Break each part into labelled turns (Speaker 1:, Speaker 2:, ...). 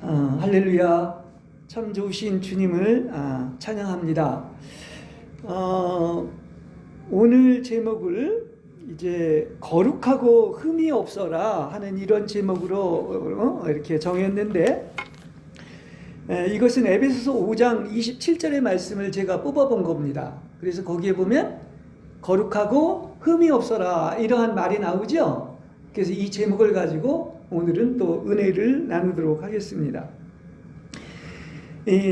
Speaker 1: 할렐루야. 참 좋으신 주님을 찬양합니다. 오늘 제목을 이제 거룩하고 흠이 없어라 하는 이런 제목으로 이렇게 정했는데, 이것은 에베소서 5장 27절의 말씀을 제가 뽑아본 겁니다. 그래서 거기에 보면 거룩하고 흠이 없어라 이러한 말이 나오죠. 그래서 이 제목을 가지고 오늘은 또 은혜를 나누도록 하겠습니다.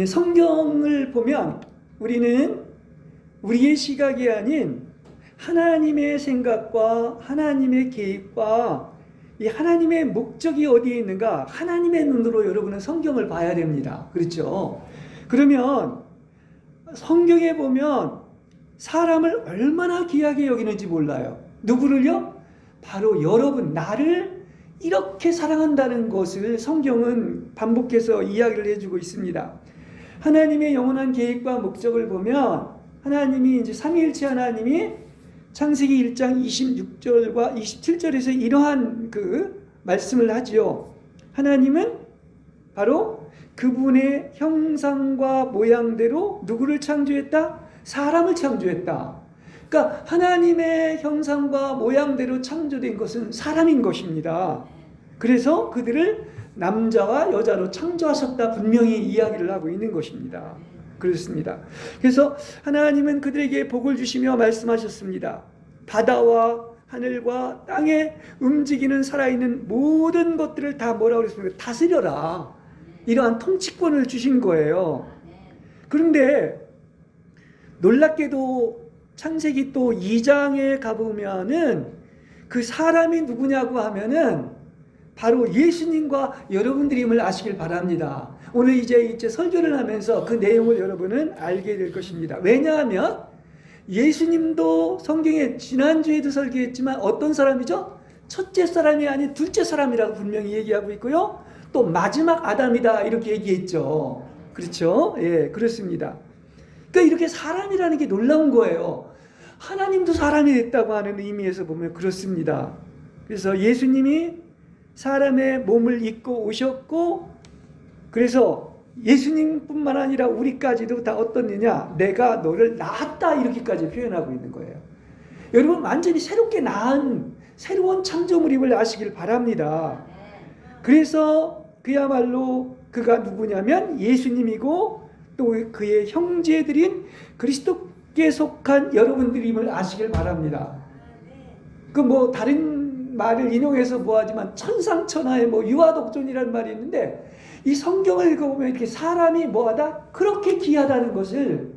Speaker 1: 성경을 보면 우리는 우리의 시각이 아닌 하나님의 생각과 하나님의 계획과 이 하나님의 목적이 어디에 있는가, 하나님의 눈으로 여러분은 성경을 봐야 됩니다. 그렇죠? 그러면 성경에 보면 사람을 얼마나 귀하게 여기는지 몰라요. 누구를요? 바로 여러분, 나를 이렇게 사랑한다는 것을 성경은 반복해서 이야기를 해주고 있습니다. 하나님의 영원한 계획과 목적을 보면 하나님이 이제 삼위일체 하나님이 창세기 1장 26절과 27절에서 이러한 그 말씀을 하지요. 하나님은 바로 그분의 형상과 모양대로 누구를 창조했다? 사람을 창조했다. 그러니까 하나님의 형상과 모양대로 창조된 것은 사람인 것입니다. 그래서 그들을 남자와 여자로 창조하셨다 분명히 이야기를 하고 있는 것입니다. 그렇습니다. 그래서 하나님은 그들에게 복을 주시며 말씀하셨습니다. 바다와 하늘과 땅에 움직이는 살아있는 모든 것들을 다 뭐라고 그랬습니까? 다스려라. 이러한 통치권을 주신 거예요. 그런데 놀랍게도 창세기 또 2장에 가보면은 그 사람이 누구냐고 하면은 바로 예수님과 여러분들임을 아시길 바랍니다. 오늘 이제 설교를 하면서 그 내용을 여러분은 알게 될 것입니다. 왜냐하면 예수님도 성경에 지난주에도 설교했지만 어떤 사람이죠? 첫째 사람이 아닌 둘째 사람이라고 분명히 얘기하고 있고요. 또 마지막 아담이다 이렇게 얘기했죠. 그렇죠? 예, 그렇습니다. 그러니까 이렇게 사람이라는 게 놀라운 거예요. 하나님도 사람이 됐다고 하는 의미에서 보면 그렇습니다. 그래서 예수님이 사람의 몸을 입고 오셨고, 그래서 예수님뿐만 아니라 우리까지도 다 어떻느냐, 내가 너를 낳았다 이렇게까지 표현하고 있는 거예요. 여러분 완전히 새롭게 낳은 새로운 창조물임을 아시길 바랍니다. 그래서 그야말로 그가 누구냐면 예수님이고 또 그의 형제들인 그리스도께 속한 여러분들임을 아시길 바랍니다. 그 뭐 다른 말을 인용해서 뭐하지만 천상천하의 뭐 유아독존이라는 말이 있는데, 이 성경을 읽어보면 이렇게 사람이 뭐하다? 그렇게 귀하다는 것을,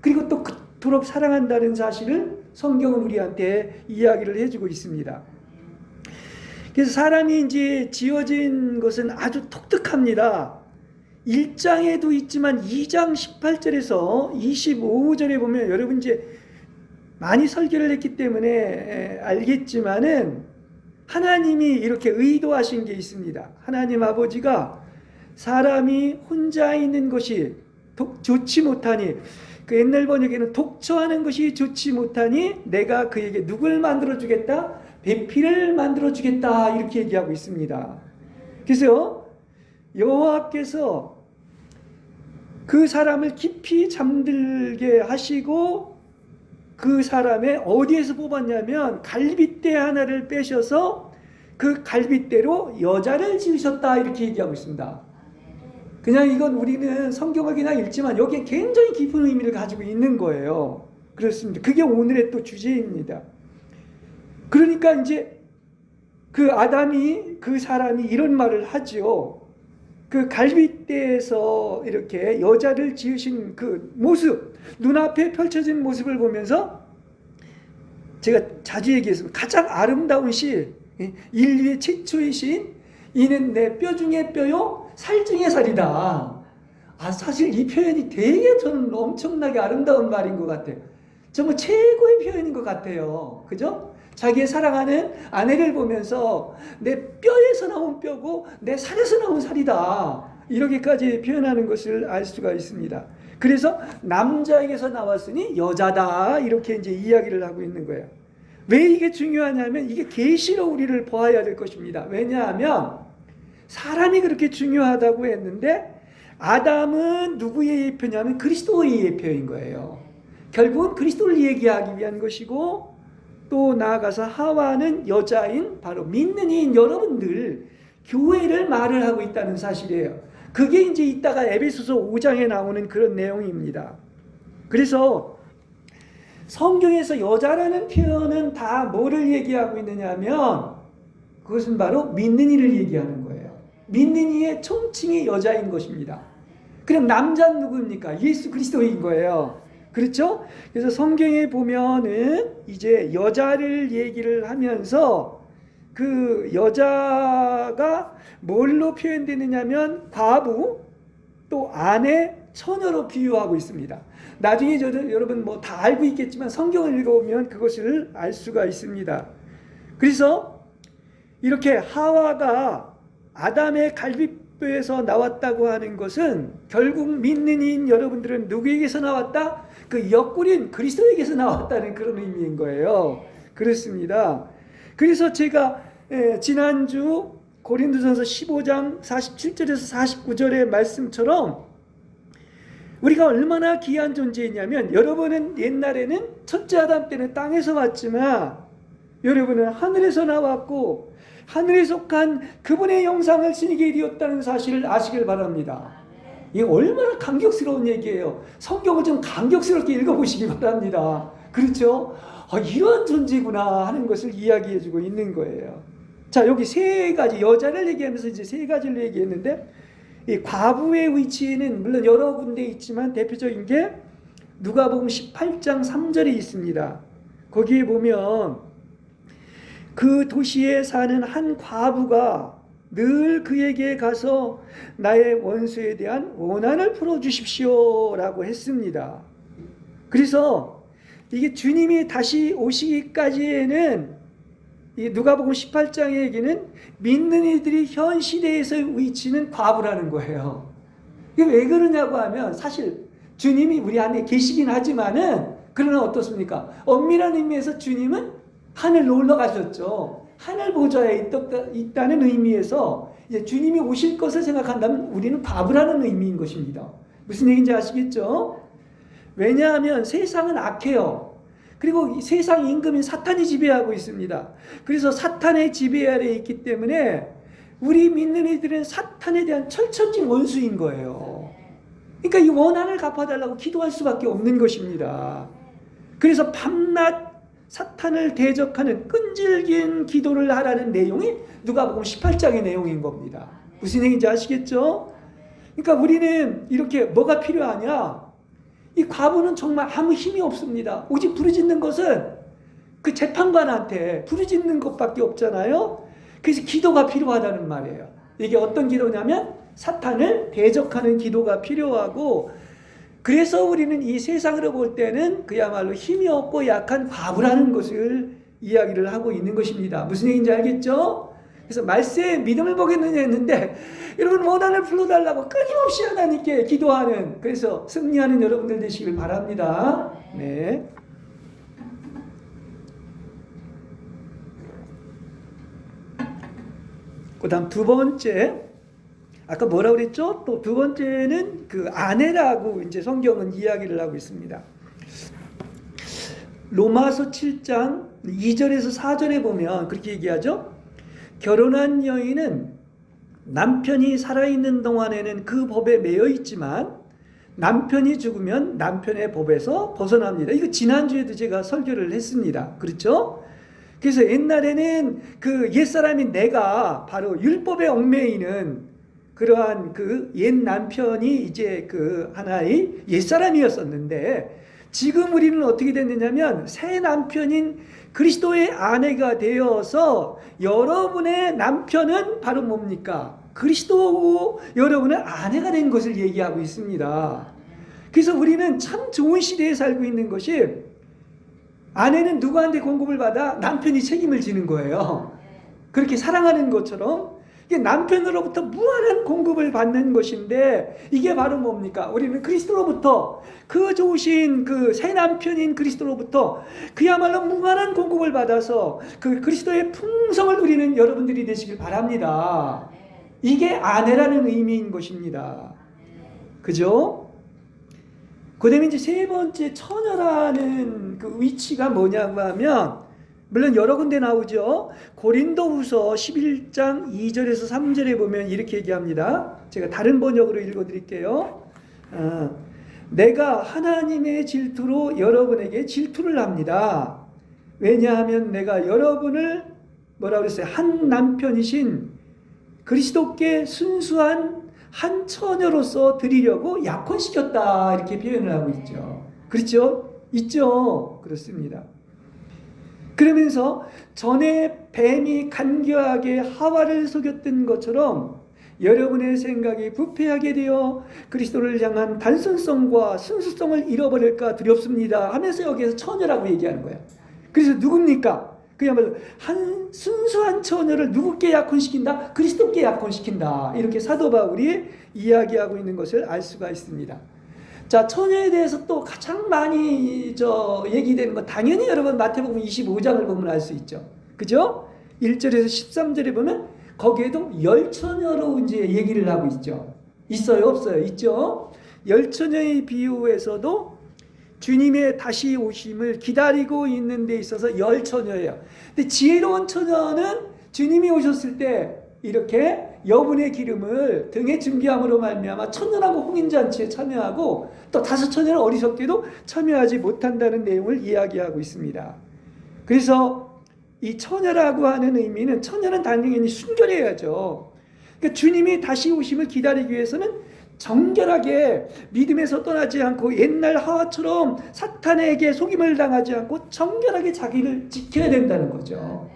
Speaker 1: 그리고 또 그토록 사랑한다는 사실을 성경은 우리한테 이야기를 해주고 있습니다. 그래서 사람이 이제 지어진 것은 아주 독특합니다. 1장에도 있지만 2장 18절에서 25절에 보면 여러분 이제 많이 설교를 했기 때문에 알겠지만은 하나님이 이렇게 의도하신 게 있습니다. 하나님 아버지가 사람이 혼자 있는 것이 좋지 못하니, 그 옛날 번역에는 독처하는 것이 좋지 못하니 내가 그에게 누굴 만들어주겠다? 배필을 만들어주겠다 이렇게 얘기하고 있습니다. 그래서 여호와께서 그 사람을 깊이 잠들게 하시고 그 사람의 어디에서 뽑았냐면 갈빗대 하나를 빼셔서 그 갈빗대로 여자를 지으셨다 이렇게 얘기하고 있습니다. 그냥 이건 우리는 성경을 그냥 읽지만 여기에 굉장히 깊은 의미를 가지고 있는 거예요. 그렇습니다. 그게 오늘의 또 주제입니다. 그러니까 이제 그 아담이, 그 사람이 이런 말을 하죠. 그 갈빗대에서 이렇게 여자를 지으신 그 모습, 눈앞에 펼쳐진 모습을 보면서 제가 자주 얘기했습니다. 가장 아름다운 시, 인류의 최초의 시인, 이는 내 뼈 중에 뼈요 살 중에 살이다. 사실 이 표현이 되게 저는 엄청나게 아름다운 말인 것 같아요. 정말 최고의 표현인 것 같아요. 그죠? 자기의 사랑하는 아내를 보면서 내 뼈에서 나온 뼈고 내 살에서 나온 살이다 이렇게까지 표현하는 것을 알 수가 있습니다. 그래서 남자에게서 나왔으니 여자다 이렇게 이제 이야기를 하고 있는 거예요. 왜 이게 중요하냐면 이게 계시로 우리를 보아야 될 것입니다. 왜냐하면 사람이 그렇게 중요하다고 했는데 아담은 누구의 예표냐면 그리스도의 예표인 거예요. 결국은 그리스도를 얘기하기 위한 것이고 또 나아가서 하와는 여자인 바로 믿는 이인 여러분들 교회를 말을 하고 있다는 사실이에요. 그게 이제 이따가 에베소서 5장에 나오는 그런 내용입니다. 그래서 성경에서 여자라는 표현은 다 뭐를 얘기하고 있느냐면 그것은 바로 믿는 이를 얘기하는 거예요. 믿는 이의 총칭이 여자인 것입니다. 그럼 남자는 누구입니까? 예수 그리스도인 거예요. 그렇죠? 그래서 성경에 보면은 이제 여자를 얘기를 하면서 그 여자가 뭘로 표현되느냐면 과부 또 아내 처녀로 비유하고 있습니다. 나중에 저도 여러분 뭐 다 알고 있겠지만 성경을 읽어보면 그것을 알 수가 있습니다. 그래서 이렇게 하와가 아담의 갈비뼈에서 나왔다고 하는 것은 결국 믿는 이인 여러분들은 누구에게서 나왔다? 그 옆구리인 그리스도에게서 나왔다는 그런 의미인 거예요. 그렇습니다. 그래서 제가 지난주 고린도전서 15장 47절에서 49절의 말씀처럼 우리가 얼마나 귀한 존재이냐면 여러분은 옛날에는 첫째 아담 때는 땅에서 왔지만 여러분은 하늘에서 나왔고 하늘에 속한 그분의 영상을 지니게 이루었다는 사실을 아시길 바랍니다. 이게 얼마나 감격스러운 얘기예요. 성경을 좀 감격스럽게 읽어보시기 바랍니다. 그렇죠? 이런 존재구나 하는 것을 이야기해주고 있는 거예요. 자, 여기 세 가지 여자를 얘기하면서 이제 세 가지를 얘기했는데 이 과부의 위치는 물론 여러 군데 있지만 대표적인 게 누가복음 18장 3절에 있습니다. 거기에 보면 그 도시에 사는 한 과부가 늘 그에게 가서 나의 원수에 대한 원한을 풀어주십시오 라고 했습니다. 그래서 이게 주님이 다시 오시기까지에는 이 누가복음 18장의 얘기는 믿는 이들이 현 시대에서의 위치는 과부라는 거예요. 이게 왜 그러냐고 하면 사실 주님이 우리 안에 계시긴 하지만은 그러나 어떻습니까? 엄밀한 의미에서 주님은 하늘로 올라가셨죠. 하늘 보좌에 있다는 의미에서 이제 주님이 오실 것을 생각한다면 우리는 과부라는 의미인 것입니다. 무슨 얘기인지 아시겠죠? 왜냐하면 세상은 악해요. 그리고 이 세상 임금인 사탄이 지배하고 있습니다. 그래서 사탄의 지배 아래에 있기 때문에 우리 믿는 이들은 사탄에 대한 철천지 원수인 거예요. 그러니까 이 원한을 갚아달라고 기도할 수밖에 없는 것입니다. 그래서 밤낮 사탄을 대적하는 끈질긴 기도를 하라는 내용이 누가복음 18장의 내용인 겁니다. 무슨 얘기인지 아시겠죠? 그러니까 우리는 이렇게 뭐가 필요하냐? 이 과부는 정말 아무 힘이 없습니다. 오직 부르짖는 것은 그 재판관한테 부르짖는 것밖에 없잖아요. 그래서 기도가 필요하다는 말이에요. 이게 어떤 기도냐면 사탄을 대적하는 기도가 필요하고, 그래서 우리는 이 세상으로 볼 때는 그야말로 힘이 없고 약한 과부라는 것을 이야기를 하고 있는 것입니다. 무슨 얘기인지 알겠죠? 그래서 말세에 믿음을 보겠느냐 했는데 여러분 원한을 불러달라고 끊임없이 하나님께 기도하는, 그래서 승리하는 여러분들 되시길 바랍니다. 네. 그 다음 두 번째, 아까 뭐라고 그랬죠? 또 두 번째는 그 아내라고 이제 성경은 이야기를 하고 있습니다. 로마서 7장 2절에서 4절에 보면 그렇게 얘기하죠. 결혼한 여인은 남편이 살아있는 동안에는 그 법에 매여 있지만 남편이 죽으면 남편의 법에서 벗어납니다. 이거 지난주에도 제가 설교를 했습니다. 그렇죠? 그래서 옛날에는 그 옛사람이 내가 바로 율법에 얽매이는 그러한 그 옛 남편이 이제 그 하나의 옛사람이었었는데, 지금 우리는 어떻게 됐느냐면 새 남편인 그리스도의 아내가 되어서 여러분의 남편은 바로 뭡니까? 그리스도고 여러분의 아내가 된 것을 얘기하고 있습니다. 그래서 우리는 참 좋은 시대에 살고 있는 것이, 아내는 누구한테 공급을 받아? 남편이 책임을 지는 거예요. 그렇게 사랑하는 것처럼 이게 남편으로부터 무한한 공급을 받는 것인데, 이게 바로 뭡니까? 우리는 그리스도로부터, 그 좋으신 그 새 남편인 그리스도로부터 그야말로 무한한 공급을 받아서 그 그리스도의 풍성을 누리는 여러분들이 되시길 바랍니다. 이게 아내라는 의미인 것입니다. 그죠? 그 다음에 이제 세 번째 처녀라는 그 위치가 뭐냐고 하면, 물론 여러 군데 나오죠. 고린도후서 11장 2절에서 3절에 보면 이렇게 얘기합니다. 제가 다른 번역으로 읽어드릴게요. 내가 하나님의 질투로 여러분에게 질투를 합니다. 왜냐하면 내가 여러분을 뭐라고 그랬어요? 한 남편이신 그리스도께 순수한 한 처녀로서 드리려고 약혼시켰다, 이렇게 표현을 하고 있죠. 그렇죠? 있죠. 그렇습니다. 그러면서 전에 뱀이 간교하게 하와를 속였던 것처럼 여러분의 생각이 부패하게 되어 그리스도를 향한 단순성과 순수성을 잃어버릴까 두렵습니다 하면서 여기에서 처녀라고 얘기하는 거예요. 그래서 누굽니까? 그야말로 한 순수한 처녀를 누구께 약혼시킨다? 그리스도께 약혼시킨다. 이렇게 사도 바울이 이야기하고 있는 것을 알 수가 있습니다. 자, 처녀에 대해서 또 가장 많이 얘기되는 건 당연히 여러분 마태복음 25장을 보면 알 수 있죠. 그죠? 1절에서 13절에 보면 거기에도 열처녀로 이제 얘기를 하고 있죠. 있어요? 없어요? 있죠? 열처녀의 비유에서도 주님의 다시 오심을 기다리고 있는 데 있어서 열처녀예요. 근데 지혜로운 처녀는 주님이 오셨을 때 이렇게 여분의 기름을 등에 준비함으로 말미암아 천년하고 홍인잔치에 참여하고 또 다섯 처녀는 어리석게도 참여하지 못한다는 내용을 이야기하고 있습니다. 그래서 이 처녀라고 하는 의미는, 처녀는 당연히 순결해야죠. 그러니까 주님이 다시 오심을 기다리기 위해서는 정결하게 믿음에서 떠나지 않고 옛날 하와처럼 사탄에게 속임을 당하지 않고 정결하게 자기를 지켜야 된다는 거죠.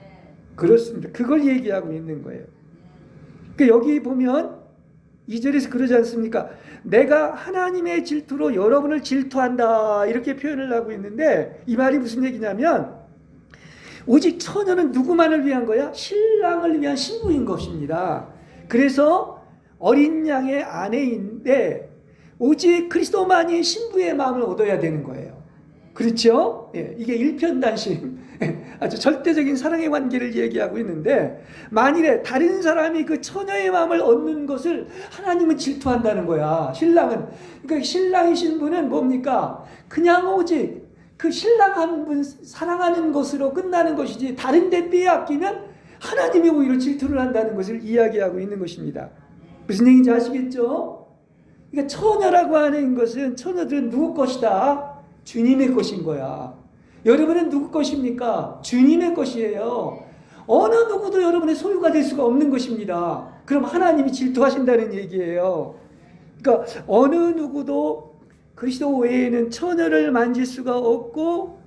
Speaker 1: 그렇습니다. 그걸 얘기하고 있는 거예요. 그러니까 여기 보면 2절에서 그러지 않습니까? 내가 하나님의 질투로 여러분을 질투한다, 이렇게 표현을 하고 있는데, 이 말이 무슨 얘기냐면 오직 처녀는 누구만을 위한 거야? 신랑을 위한 신부인 것입니다. 그래서 어린 양의 아내인데 오직 그리스도만이 신부의 마음을 얻어야 되는 거예요. 그렇죠? 예, 이게 일편단심, 아주 절대적인 사랑의 관계를 얘기하고 있는데, 만일에 다른 사람이 그 처녀의 마음을 얻는 것을 하나님은 질투한다는 거야. 신랑은. 그러니까 신랑이신 분은 뭡니까? 그냥 오직 그 신랑 한 분 사랑하는 것으로 끝나는 것이지, 다른 데 빼앗기면 하나님이 오히려 질투를 한다는 것을 이야기하고 있는 것입니다. 무슨 얘기인지 아시겠죠? 그러니까 처녀라고 하는 것은, 처녀들은 누구 것이다? 주님의 것인 거야. 여러분은 누구 것입니까? 주님의 것이에요. 어느 누구도 여러분의 소유가 될 수가 없는 것입니다. 그럼 하나님이 질투하신다는 얘기예요. 그러니까 어느 누구도 그리스도 외에는 처녀를 만질 수가 없고,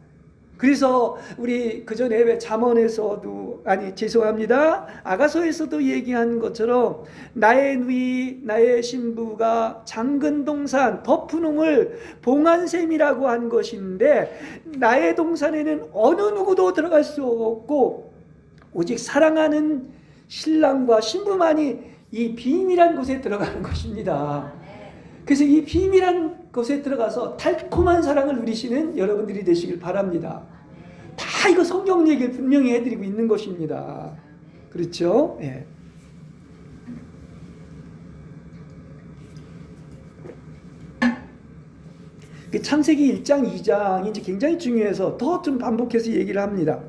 Speaker 1: 그래서 우리 그전에 왜 잠언에서도, 죄송합니다, 아가서에서도 얘기한 것처럼 나의 누이 나의 신부가 작은 동산 덮은홍을 봉한 셈이라고 한 것인데, 나의 동산에는 어느 누구도 들어갈 수 없고 오직 사랑하는 신랑과 신부만이 이 비밀한 곳에 들어가는 것입니다. 그래서 이 비밀한 곳에 들어가서 달콤한 사랑을 누리시는 여러분들이 되시길 바랍니다. 다 이거 성경 얘기를 분명히 해드리고 있는 것입니다. 그렇죠? 예. 창세기 1장, 2장이 이제 굉장히 중요해서 더 좀 반복해서 얘기를 합니다.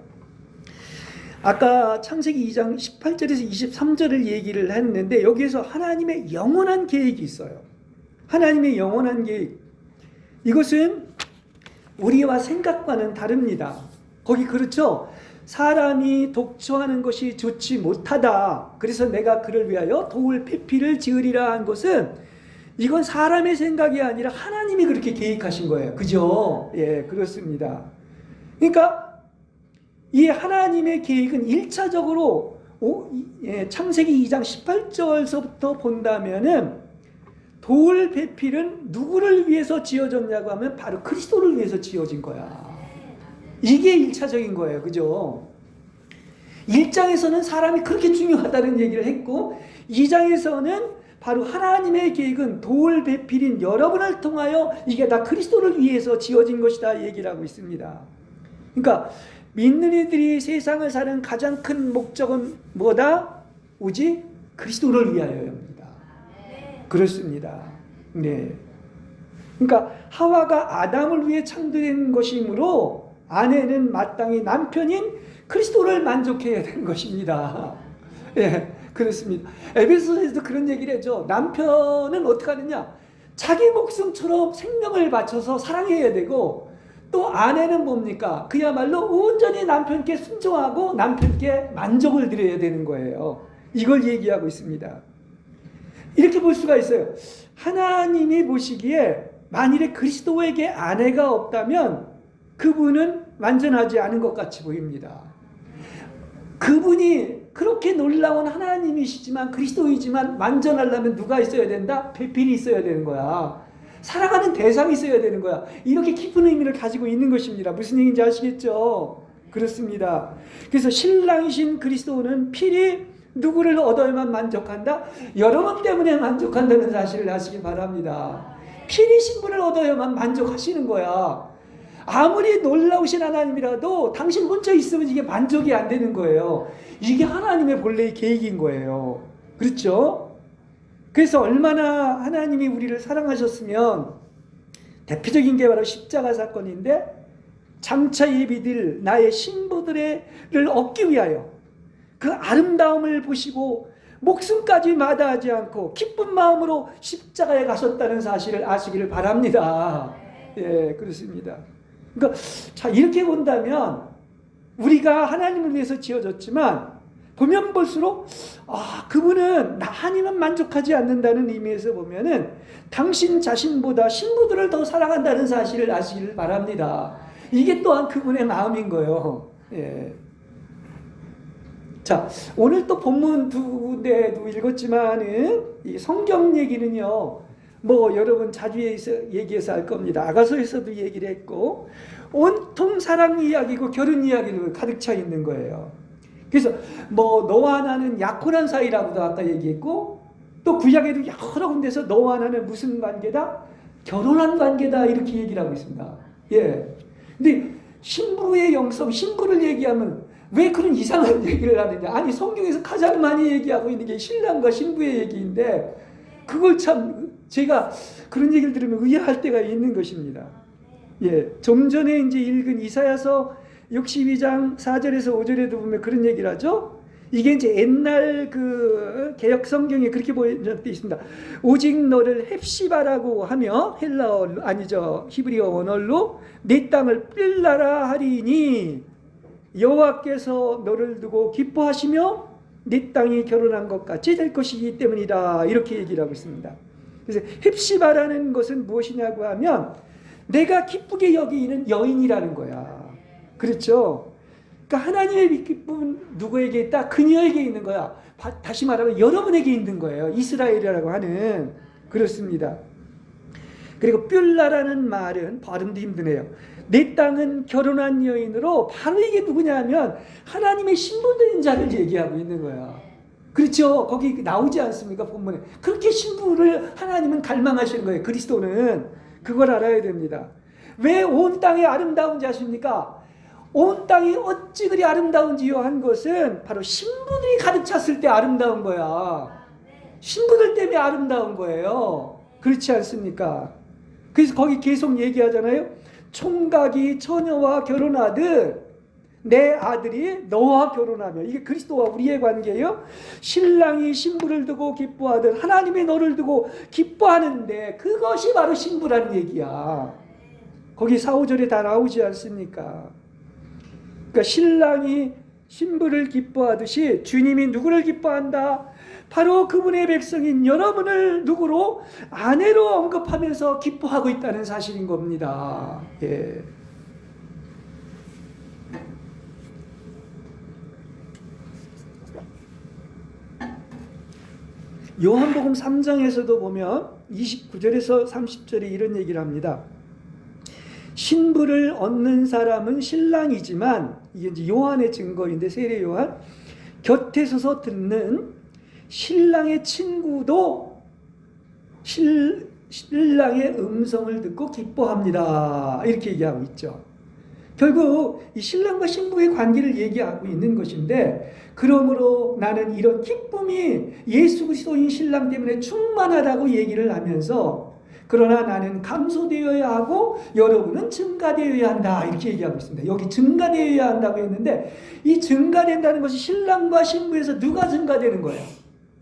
Speaker 1: 아까 창세기 2장 18절에서 23절을 얘기를 했는데, 여기에서 하나님의 영원한 계획이 있어요. 하나님의 영원한 계획. 이것은 우리와 생각과는 다릅니다. 거기 그렇죠? 사람이 독초하는 것이 좋지 못하다, 그래서 내가 그를 위하여 돌 패피를 지으리라 한 것은, 이건 사람의 생각이 아니라 하나님이 그렇게 계획하신 거예요. 그죠? 예, 그렇습니다. 그러니까 이 하나님의 계획은 1차적으로 창세기 2장 18절서부터 본다면은, 돌 배필은 누구를 위해서 지어졌냐고 하면 바로 그리스도를 위해서 지어진 거야. 이게 1차적인 거예요. 그죠? 1장에서는 사람이 그렇게 중요하다는 얘기를 했고, 2장에서는 바로 하나님의 계획은 돌 배필인 여러분을 통하여 이게 다 그리스도를 위해서 지어진 것이다 얘기를 하고 있습니다. 그러니까 믿는 이들이 세상을 사는 가장 큰 목적은 뭐다? 오직 그리스도를 위하여입니다. 그렇습니다. 네. 그러니까 하와가 아담을 위해 창조된 것이므로 아내는 마땅히 남편인 그리스도를 만족해야 되는 것입니다. 예, 그렇습니다. 에베소서에서도 그런 얘기를 해죠. 남편은 어떻게 하느냐? 자기 목숨처럼 생명을 바쳐서 사랑해야 되고, 또 아내는 뭡니까? 그야말로 온전히 남편께 순종하고 남편께 만족을 드려야 되는 거예요. 이걸 얘기하고 있습니다. 이렇게 볼 수가 있어요. 하나님이 보시기에 만일에 그리스도에게 아내가 없다면 그분은 완전하지 않은 것 같이 보입니다. 그분이 그렇게 놀라운 하나님이시지만 그리스도이지만 완전하려면 누가 있어야 된다? 배필이 있어야 되는 거야. 사랑하는 대상이 있어야 되는 거야. 이렇게 깊은 의미를 가지고 있는 것입니다. 무슨 얘기인지 아시겠죠? 그렇습니다. 그래서 신랑이신 그리스도는 필히 누구를 얻어야만 만족한다? 여러분 때문에 만족한다는 사실을 아시기 바랍니다. 필히 신분을 얻어야만 만족하시는 거야. 아무리 놀라우신 하나님이라도 당신 혼자 있으면 이게 만족이 안 되는 거예요. 이게 하나님의 본래의 계획인 거예요. 그렇죠? 그래서 얼마나 하나님이 우리를 사랑하셨으면, 대표적인 게 바로 십자가 사건인데, 장차 예비들 나의 신부들을 얻기 위하여 그 아름다움을 보시고 목숨까지 마다하지 않고 기쁜 마음으로 십자가에 가셨다는 사실을 아시기를 바랍니다. 예, 그렇습니다. 그러니까 자, 이렇게 본다면 우리가 하나님을 위해서 지어졌지만 보면 볼수록 그분은 나 아니면 만족하지 않는다는 의미에서 보면은 당신 자신보다 신부들을 더 사랑한다는 사실을 아시기를 바랍니다. 이게 또한 그분의 마음인 거예요. 예. 자, 오늘 또 본문 두 군데도 읽었지만은 이 성경 얘기는요, 뭐 여러분 자주 얘기해서 알 겁니다. 아가서에서도 얘기를 했고 온통 사랑 이야기고 결혼 이야기로 가득 차 있는 거예요. 그래서 뭐 너와 나는 약혼한 사이라고도 아까 얘기했고, 또 구약에도 여러 군데서 너와 나는 무슨 관계다? 결혼한 관계다, 이렇게 얘기를 하고 있습니다. 예. 근데 신부의 영성, 신부를 얘기하면 왜 그런 이상한 얘기를 하느냐? 아니, 성경에서 가장 많이 얘기하고 있는 게 신랑과 신부의 얘기인데, 그걸 참 제가 그런 얘기를 들으면 의아할 때가 있는 것입니다. 예, 좀 전에 이제 읽은 이사야서 62장 4절에서 5절에도 보면 그런 얘기를 하죠. 이게 이제 옛날 그 개역 성경에 그렇게 보여져 있습니다. 오직 너를 헵시바라고 하며, 헬라어 아니죠, 히브리어 원어로 내 땅을 삘라라 하리니 여호와께서 너를 두고 기뻐하시며 네 땅이 결혼한 것 같이 될 것이기 때문이다, 이렇게 얘기를 하고 있습니다. 그래서 헵시바라는 것은 무엇이냐고 하면 내가 기쁘게 여기는 여인이라는 거야. 그렇죠? 그러니까 하나님의 기쁨은 누구에게 있다? 그녀에게 있는 거야. 다시 말하면 여러분에게 있는 거예요. 이스라엘이라고 하는. 그렇습니다. 그리고 뷸라라는 말은 발음도 힘드네요. 내 땅은 결혼한 여인으로, 바로 이게 누구냐면 하나님의 신부된 자를 얘기하고 있는 거야. 그렇죠? 거기 나오지 않습니까? 본문에. 그렇게 신부를 하나님은 갈망하시는 거예요. 그리스도는. 그걸 알아야 됩니다. 왜 온 땅이 아름다운 자십니까? 온 땅이 어찌 그리 아름다운지요 한 것은 바로 신부들이 가득 찼을 때 아름다운 거야. 신부들 때문에 아름다운 거예요. 그렇지 않습니까? 그래서 거기 계속 얘기하잖아요. 총각이 처녀와 결혼하듯 내 아들이 너와 결혼하며, 이게 그리스도와 우리의 관계예요. 신랑이 신부를 두고 기뻐하듯 하나님이 너를 두고 기뻐하는데 그것이 바로 신부라는 얘기야. 거기 4, 5절에 다 나오지 않습니까? 그러니까 신랑이 신부를 기뻐하듯이 주님이 누구를 기뻐한다? 바로 그분의 백성인 여러분을 누구로? 아내로 언급하면서 기뻐하고 있다는 사실인 겁니다. 예. 요한복음 3장에서도 보면 29절에서 30절에 이런 얘기를 합니다. 신부를 얻는 사람은 신랑이지만, 이게 이제 요한의 증거인데, 세례 요한, 곁에 서서 듣는 신랑의 친구도 신랑의 음성을 듣고 기뻐합니다, 이렇게 얘기하고 있죠. 결국 이 신랑과 신부의 관계를 얘기하고 있는 것인데, 그러므로 나는 이런 기쁨이 예수 그리스도인 신랑 때문에 충만하다고 얘기를 하면서, 그러나 나는 감소되어야 하고 여러분은 증가되어야 한다, 이렇게 얘기하고 있습니다. 여기 증가되어야 한다고 했는데, 이 증가된다는 것이 신랑과 신부에서 누가 증가되는 거예요?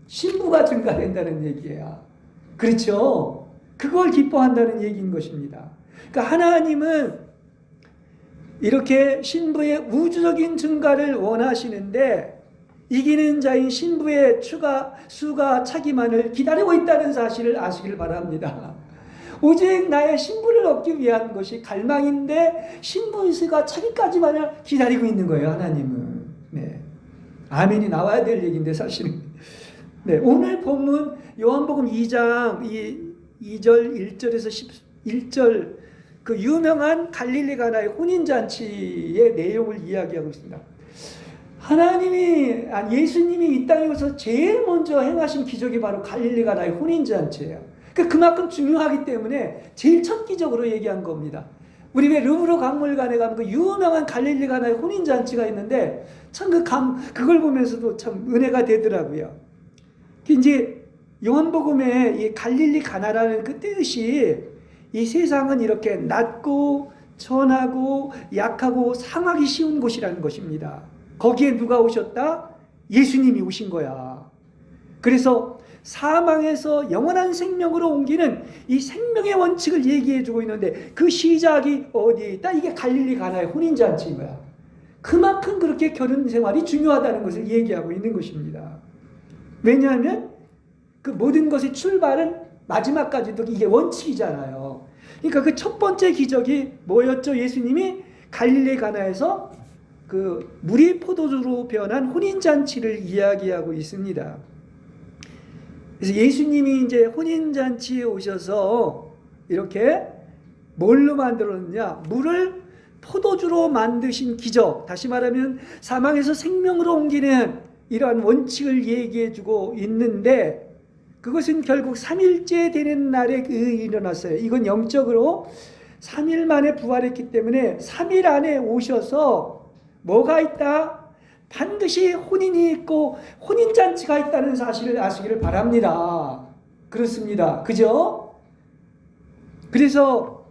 Speaker 1: 신부가 증가된다는 얘기예요. 그렇죠? 그걸 기뻐한다는 얘기인 것입니다. 그러니까 하나님은 이렇게 신부의 우주적인 증가를 원하시는데, 이기는 자인 신부의 수가 차기만을 기다리고 있다는 사실을 아시길 바랍니다. 오직 나의 신부를 얻기 위한 것이 갈망인데, 신부의 수가 차기까지만을 기다리고 있는 거예요, 하나님은. 네. 아멘이 나와야 될 얘기인데, 사실은. 네. 오늘 본문 요한복음 2장 2절 1절에서 11절, 그 유명한 갈릴리 가나의 혼인잔치의 내용을 이야기하고 있습니다. 예수님이 이 땅에 오셔서 제일 먼저 행하신 기적이 바로 갈릴리 가나의 혼인잔치예요. 그만큼 중요하기 때문에 제일 첫 기적으로 얘기한 겁니다. 우리 왜 르브르 박물관에 가면 그 유명한 갈릴리 가나의 혼인잔치가 있는데, 참 그걸 보면서도 참 은혜가 되더라고요. 이제 요한복음에 이 갈릴리 가나라는 그 뜻이, 이 세상은 이렇게 낮고 천하고 약하고 상하기 쉬운 곳이라는 것입니다. 거기에 누가 오셨다? 예수님이 오신 거야. 그래서 사망에서 영원한 생명으로 옮기는 이 생명의 원칙을 얘기해 주고 있는데, 그 시작이 어디에 있다? 이게 갈릴리 가나의 혼인잔치인 거야. 그만큼 그렇게 결혼 생활이 중요하다는 것을 얘기하고 있는 것입니다. 왜냐하면 그 모든 것의 출발은 마지막까지도 이게 원칙이잖아요. 그러니까 그 첫 번째 기적이 뭐였죠? 예수님이 갈릴리 가나에서 그 물이 포도주로 변한 혼인잔치를 이야기하고 있습니다. 그래서 예수님이 이제 혼인잔치에 오셔서 이렇게 뭘로 만들었느냐? 물을 포도주로 만드신 기적, 다시 말하면 사망에서 생명으로 옮기는 이러한 원칙을 얘기해 주고 있는데, 그것은 결국 3일째 되는 날에 일어났어요. 이건 영적으로 3일 만에 부활했기 때문에 3일 안에 오셔서 뭐가 있다? 반드시 혼인이 있고 혼인잔치가 있다는 사실을 아시기를 바랍니다. 그렇습니다. 그죠? 그래서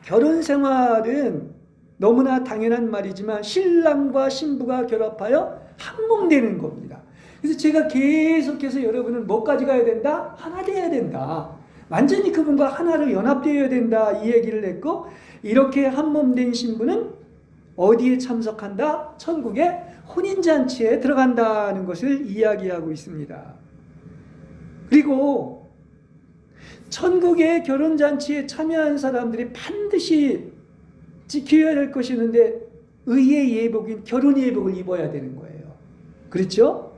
Speaker 1: 결혼 생활은 너무나 당연한 말이지만 신랑과 신부가 결합하여 한 몸 되는 겁니다. 그래서 제가 계속해서 여러분은 뭐까지 가야 된다? 하나 되어야 된다. 완전히 그분과 하나로 연합되어야 된다. 이 얘기를 했고, 이렇게 한 몸 된 신부는 어디에 참석한다? 천국의 혼인잔치에 들어간다는 것을 이야기하고 있습니다. 그리고 천국의 결혼잔치에 참여한 사람들이 반드시 지켜야 할 것이 있는데, 의의 예복인 결혼 예복을 입어야 되는 거예요. 그렇죠?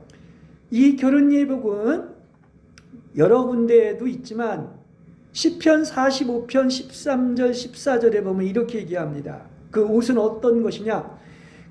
Speaker 1: 이 결혼 예복은 여러 군데에도 있지만 시편 45편 13절 14절에 보면 이렇게 얘기합니다. 그 옷은 어떤 것이냐?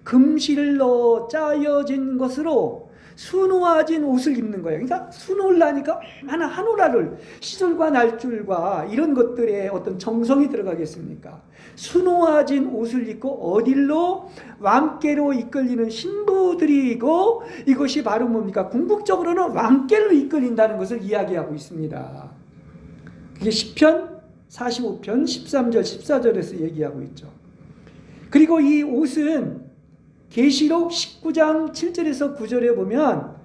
Speaker 1: 금실을 넣어 짜여진 것으로 수놓아진 옷을 입는 거예요. 그러니까 수놓으려니까 얼마나 한오라를 시절과 날줄과 이런 것들에 어떤 정성이 들어가겠습니까? 수놓아진 옷을 입고 어딜로? 왕께로 이끌리는 신부들이고, 이것이 바로 뭡니까? 궁극적으로는 왕께로 이끌린다는 것을 이야기하고 있습니다. 그게 시편 45편 13절 14절에서 얘기하고 있죠. 그리고 이 옷은 계시록 19장 7절에서 9절에 보면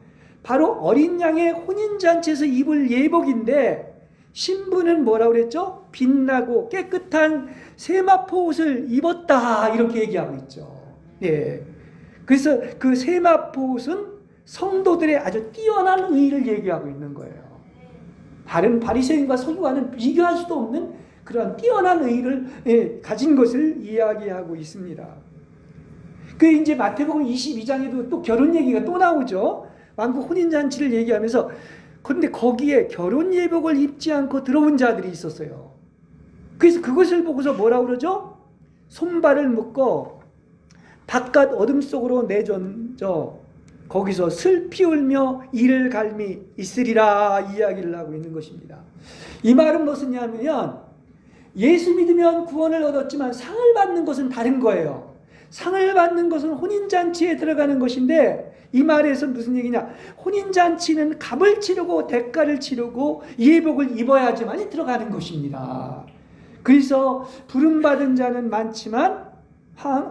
Speaker 1: 바로 어린 양의 혼인잔치에서 입을 예복인데, 신부는 뭐라고 그랬죠? 빛나고 깨끗한 세마포 옷을 입었다, 이렇게 얘기하고 있죠. 예. 그래서 그 세마포 옷은 성도들의 아주 뛰어난 의를 얘기하고 있는 거예요. 다른 바리새인과 서기관은 비교할 수도 없는 그런 뛰어난 의를 가진 것을 이야기하고 있습니다. 그 이제 마태복음 22장에도 또 결혼 얘기가 또 나오죠. 왕국 혼인잔치를 얘기하면서, 그런데 거기에 결혼 예복을 입지 않고 들어온 자들이 있었어요. 그래서 그것을 보고서 뭐라고 그러죠? 손발을 묶고 바깥 어둠 속으로 내던져 거기서 슬피 울며 이를 갈미 있으리라 이야기를 하고 있는 것입니다. 이 말은 무엇이냐면, 예수 믿으면 구원을 얻었지만 상을 받는 것은 다른 거예요. 상을 받는 것은 혼인잔치에 들어가는 것인데 이 말에서 무슨 얘기냐? 혼인잔치는 값을 치르고 대가를 치르고 예복을 입어야지만 들어가는 것입니다. 그래서 부름받은 자는 많지만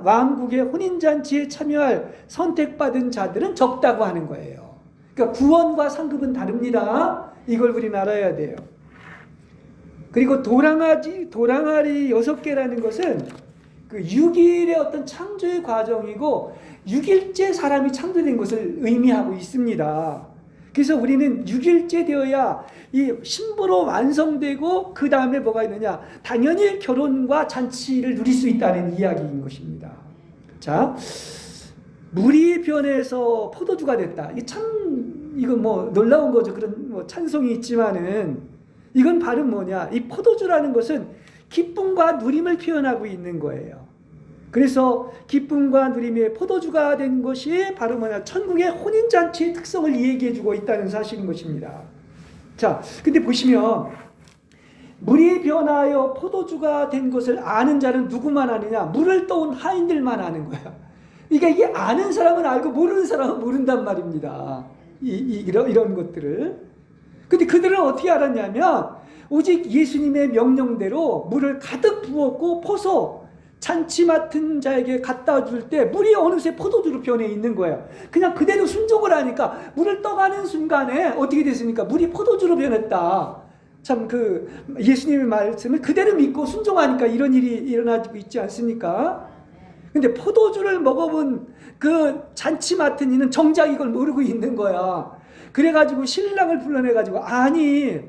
Speaker 1: 왕국의 혼인잔치에 참여할 선택받은 자들은 적다고 하는 거예요. 그러니까 구원과 상급은 다릅니다. 이걸 우리는 알아야 돼요. 그리고 도랑아리 6개라는 것은 그 6일의 어떤 창조의 과정이고 6일째 사람이 창조된 것을 의미하고 있습니다. 그래서 우리는 6일째 되어야 이 신부로 완성되고 그 다음에 뭐가 있느냐? 당연히 결혼과 잔치를 누릴 수 있다는 이야기인 것입니다. 자, 물이 변해서 포도주가 됐다. 이건 뭐 놀라운 거죠. 그런 뭐 찬송이 있지만은 이건 바로 뭐냐? 이 포도주라는 것은 기쁨과 누림을 표현하고 있는 거예요. 그래서 기쁨과 누림의 포도주가 된 것이 바로 뭐냐? 천국의 혼인잔치의 특성을 얘기해주고 있다는 사실인 것입니다. 자, 근데 보시면 물이 변하여 포도주가 된 것을 아는 자는 누구만 아느냐? 물을 떠온 하인들만 아는 거야. 그러니까 이게 아는 사람은 알고 모르는 사람은 모른단 말입니다. 이런 것들을. 근데 그들은 어떻게 알았냐면 오직 예수님의 명령대로 물을 가득 부었고 퍼서 잔치 맡은 자에게 갖다 줄 때 물이 어느새 포도주로 변해 있는 거예요. 그냥 그대로 순종을 하니까 물을 떠가는 순간에 어떻게 됐습니까? 물이 포도주로 변했다. 참 그 예수님의 말씀을 그대로 믿고 순종하니까 이런 일이 일어나고 있지 않습니까? 근데 포도주를 먹어본 그 잔치 맡은 이는 정작 이걸 모르고 있는 거야. 그래가지고 신랑을 불러내가지고 아니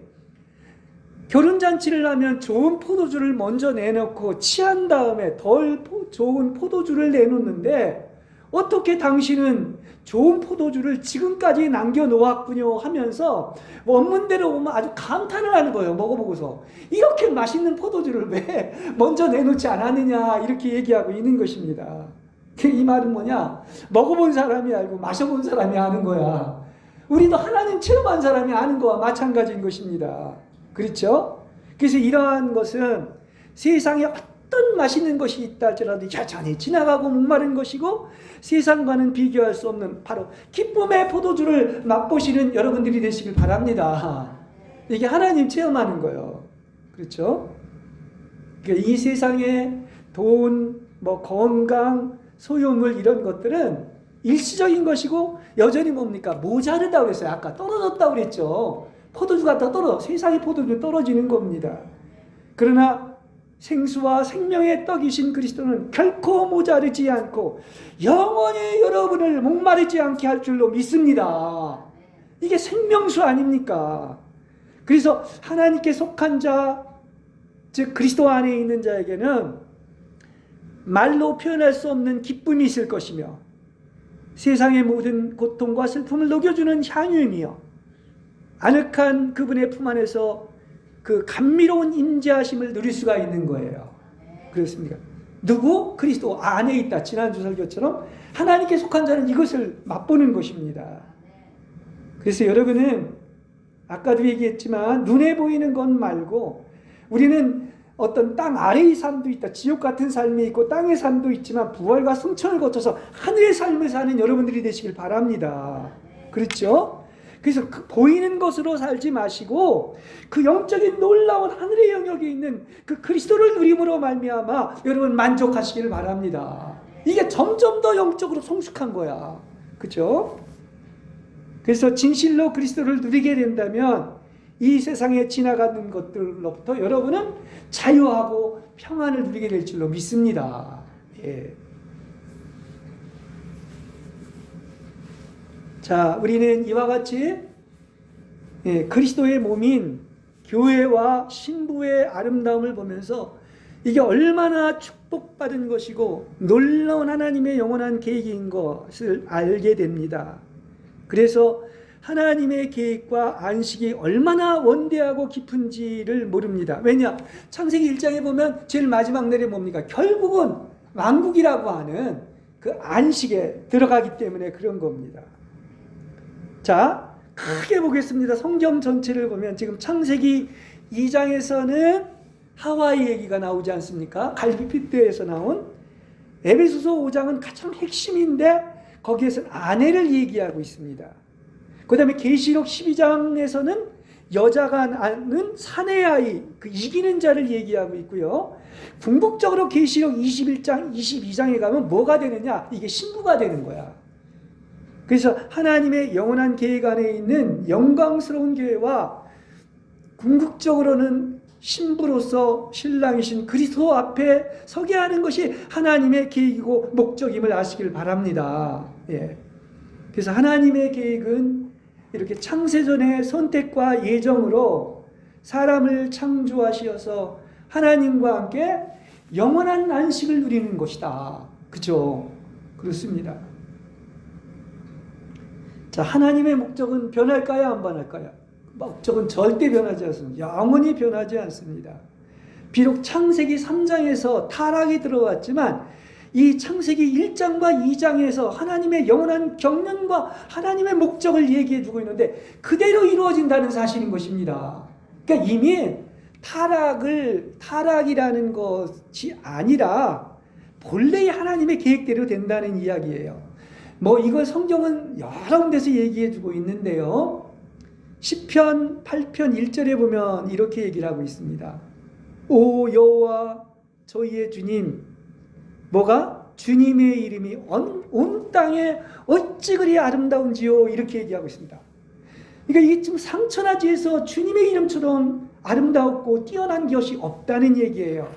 Speaker 1: 결혼잔치를 하면 좋은 포도주를 먼저 내놓고 취한 다음에 덜 좋은 포도주를 내놓는데 어떻게 당신은 좋은 포도주를 지금까지 남겨놓았군요 하면서 원문대로 보면 아주 감탄을 하는 거예요. 먹어보고서 이렇게 맛있는 포도주를 왜 먼저 내놓지 않았느냐 이렇게 얘기하고 있는 것입니다. 이 말은 뭐냐? 먹어본 사람이 알고 마셔본 사람이 아는 거야. 우리도 하나님 체험한 사람이 아는 거와 마찬가지인 것입니다. 그렇죠? 그래서 이러한 것은 세상에 어떤 맛있는 것이 있다 할지라도 여전히 지나가고 목마른 것이고 세상과는 비교할 수 없는 바로 기쁨의 포도주를 맛보시는 여러분들이 되시길 바랍니다. 이게 하나님 체험하는 거예요. 그렇죠? 그러니까 이 세상에 돈, 뭐 건강, 소유물 이런 것들은 일시적인 것이고 여전히 뭡니까? 모자르다고 그랬어요. 아까 떨어졌다고 그랬죠. 포도주가 세상의 포도주 떨어지는 겁니다. 그러나 생수와 생명의 떡이신 그리스도는 결코 모자르지 않고 영원히 여러분을 목마르지 않게 할 줄로 믿습니다. 이게 생명수 아닙니까? 그래서 하나님께 속한 자, 즉 그리스도 안에 있는 자에게는 말로 표현할 수 없는 기쁨이 있을 것이며 세상의 모든 고통과 슬픔을 녹여주는 향유이며 아늑한 그분의 품 안에서 그 감미로운 임재하심을 누릴 수가 있는 거예요. 그렇습니까? 누구? 그리스도 안에 있다. 지난주 설교처럼 하나님께 속한 자는 이것을 맛보는 것입니다. 그래서 여러분은 아까도 얘기했지만 눈에 보이는 것 말고 우리는 어떤 땅 아래의 삶도 있다. 지옥 같은 삶이 있고 땅의 삶도 있지만 부활과 승천을 거쳐서 하늘의 삶을 사는 여러분들이 되시길 바랍니다. 그렇죠? 그래서 그 보이는 것으로 살지 마시고 그 영적인 놀라운 하늘의 영역에 있는 그 그리스도를 누림으로 말미암아 여러분 만족하시기를 바랍니다. 이게 점점 더 영적으로 성숙한 거야. 그렇죠? 그래서 진실로 그리스도를 누리게 된다면 이 세상에 지나가는 것들로부터 여러분은 자유하고 평안을 누리게 될 줄로 믿습니다. 예. 자, 우리는 이와 같이 그리스도의 몸인 교회와 신부의 아름다움을 보면서 이게 얼마나 축복받은 것이고 놀라운 하나님의 영원한 계획인 것을 알게 됩니다. 그래서 하나님의 계획과 안식이 얼마나 원대하고 깊은지를 모릅니다. 왜냐? 창세기 1장에 보면 제일 마지막 날에 뭡니까? 결국은 왕국이라고 하는 그 안식에 들어가기 때문에 그런 겁니다. 자, 크게 보겠습니다. 성경 전체를 보면 지금 창세기 2장에서는 하와의 얘기가 나오지 않습니까? 갈비피트에서 나온. 에베소서 5장은 가장 핵심인데 거기에서는 아내를 얘기하고 있습니다. 그 다음에 계시록 12장에서는 여자가 낳는 사내 아이, 그 이기는 자를 얘기하고 있고요. 궁극적으로 계시록 21장, 22장에 가면 뭐가 되느냐? 이게 신부가 되는 거야. 그래서 하나님의 영원한 계획 안에 있는 영광스러운 교회와 궁극적으로는 신부로서 신랑이신 그리스도 앞에 서게 하는 것이 하나님의 계획이고 목적임을 아시길 바랍니다. 예. 그래서 하나님의 계획은 이렇게 창세전의 선택과 예정으로 사람을 창조하시어서 하나님과 함께 영원한 안식을 누리는 것이다. 그죠? 그렇습니다. 자, 하나님의 목적은 변할까요? 안 변할까요? 목적은 절대 변하지 않습니다. 영원히 변하지 않습니다. 비록 창세기 3장에서 타락이 들어왔지만 이 창세기 1장과 2장에서 하나님의 영원한 경륜과 하나님의 목적을 얘기해 주고 있는데 그대로 이루어진다는 사실인 것입니다. 그러니까 이미 타락이라는 것이 아니라 본래의 하나님의 계획대로 된다는 이야기예요. 이걸 성경은 여러 군데서 얘기해 주고 있는데요. 시편 8편 1절에 보면 이렇게 얘기를 하고 있습니다. 오 여호와 저희의 주님, 뭐가? 주님의 이름이 온 땅에 어찌 그리 아름다운지요. 이렇게 얘기하고 있습니다. 그러니까 이게 지금 상천하지에서 주님의 이름처럼 아름다웠고 뛰어난 것이 없다는 얘기예요.